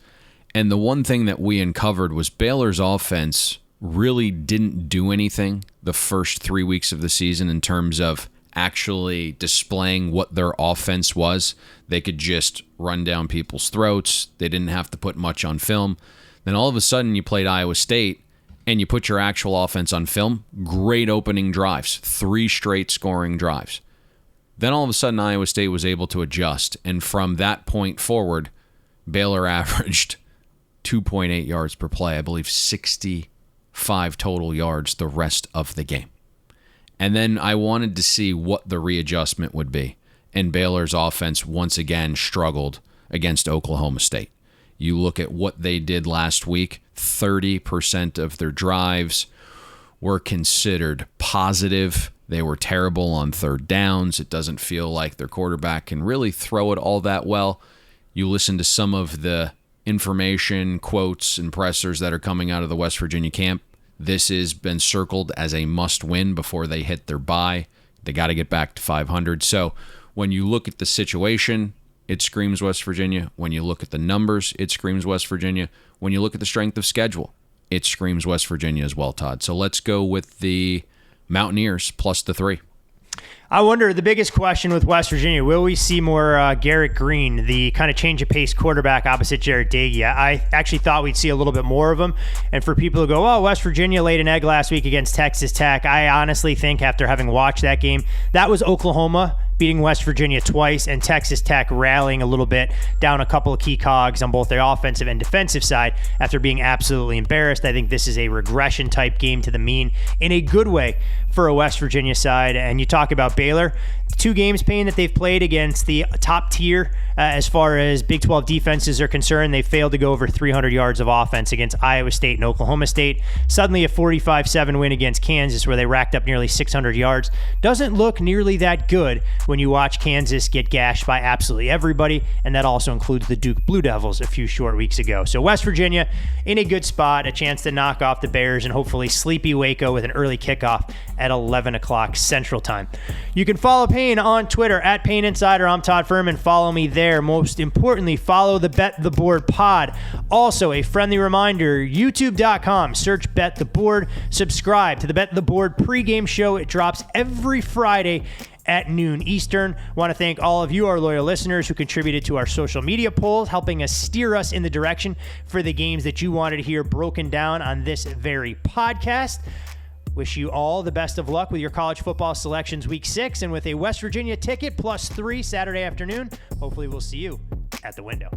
And the one thing that we uncovered was Baylor's offense really didn't do anything the first 3 weeks of the season in terms of actually displaying what their offense was. They could just run down people's throats. They didn't have to put much on film. Then all of a sudden you played Iowa State and you put your actual offense on film. Great opening drives, 3 straight scoring drives. Then all of a sudden Iowa State was able to adjust. And from that point forward, Baylor averaged 2.8 yards per play. I believe 65 total yards the rest of the game. And then I wanted to see what the readjustment would be. And Baylor's offense once again struggled against Oklahoma State. You look at what they did last week, 30% of their drives were considered positive. They were terrible on third downs. It doesn't feel like their quarterback can really throw it all that well. You listen to some of the information, quotes, and pressers that are coming out of the West Virginia camp. This has been circled as a must-win before they hit their bye. They got to get back to 500. So when you look at the situation, it screams West Virginia. When you look at the numbers, it screams West Virginia. When you look at the strength of schedule, it screams West Virginia as well, Todd. So let's go with the Mountaineers plus the 3. I wonder, the biggest question with West Virginia, will we see more Garrett Green, the kind of change of pace quarterback opposite Jared Dagey? I actually thought we'd see a little bit more of him. And for people who go, oh, West Virginia laid an egg last week against Texas Tech, I honestly think after having watched that game, that was Oklahoma beating West Virginia twice and Texas Tech rallying a little bit, down a couple of key cogs on both their offensive and defensive side after being absolutely embarrassed. I think this is a regression type game to the mean in a good way for a West Virginia side. And you talk about Baylor, 2 games, Payne, that they've played against the top tier as far as Big 12 defenses are concerned. They failed to go over 300 yards of offense against Iowa State and Oklahoma State. Suddenly a 45-7 win against Kansas where they racked up nearly 600 yards. Doesn't look nearly that good when you watch Kansas get gashed by absolutely everybody, and that also includes the Duke Blue Devils a few short weeks ago. So West Virginia in a good spot, a chance to knock off the Bears and hopefully sleepy Waco with an early kickoff at 11 o'clock Central Time. You can follow Payne on Twitter at Payne Insider. I'm Todd Fuhrman. Follow me there. Most importantly, follow the Bet the Board pod. Also, a friendly reminder, youtube.com, search Bet the Board. Subscribe to the Bet the Board pregame show. It drops every Friday at noon Eastern. Want to thank all of you, our loyal listeners, who contributed to our social media polls, helping us steer us in the direction for the games that you wanted to hear broken down on this very podcast. Wish you all the best of luck with your college football selections week 6, and with a West Virginia ticket plus 3 Saturday afternoon, hopefully we'll see you at the window.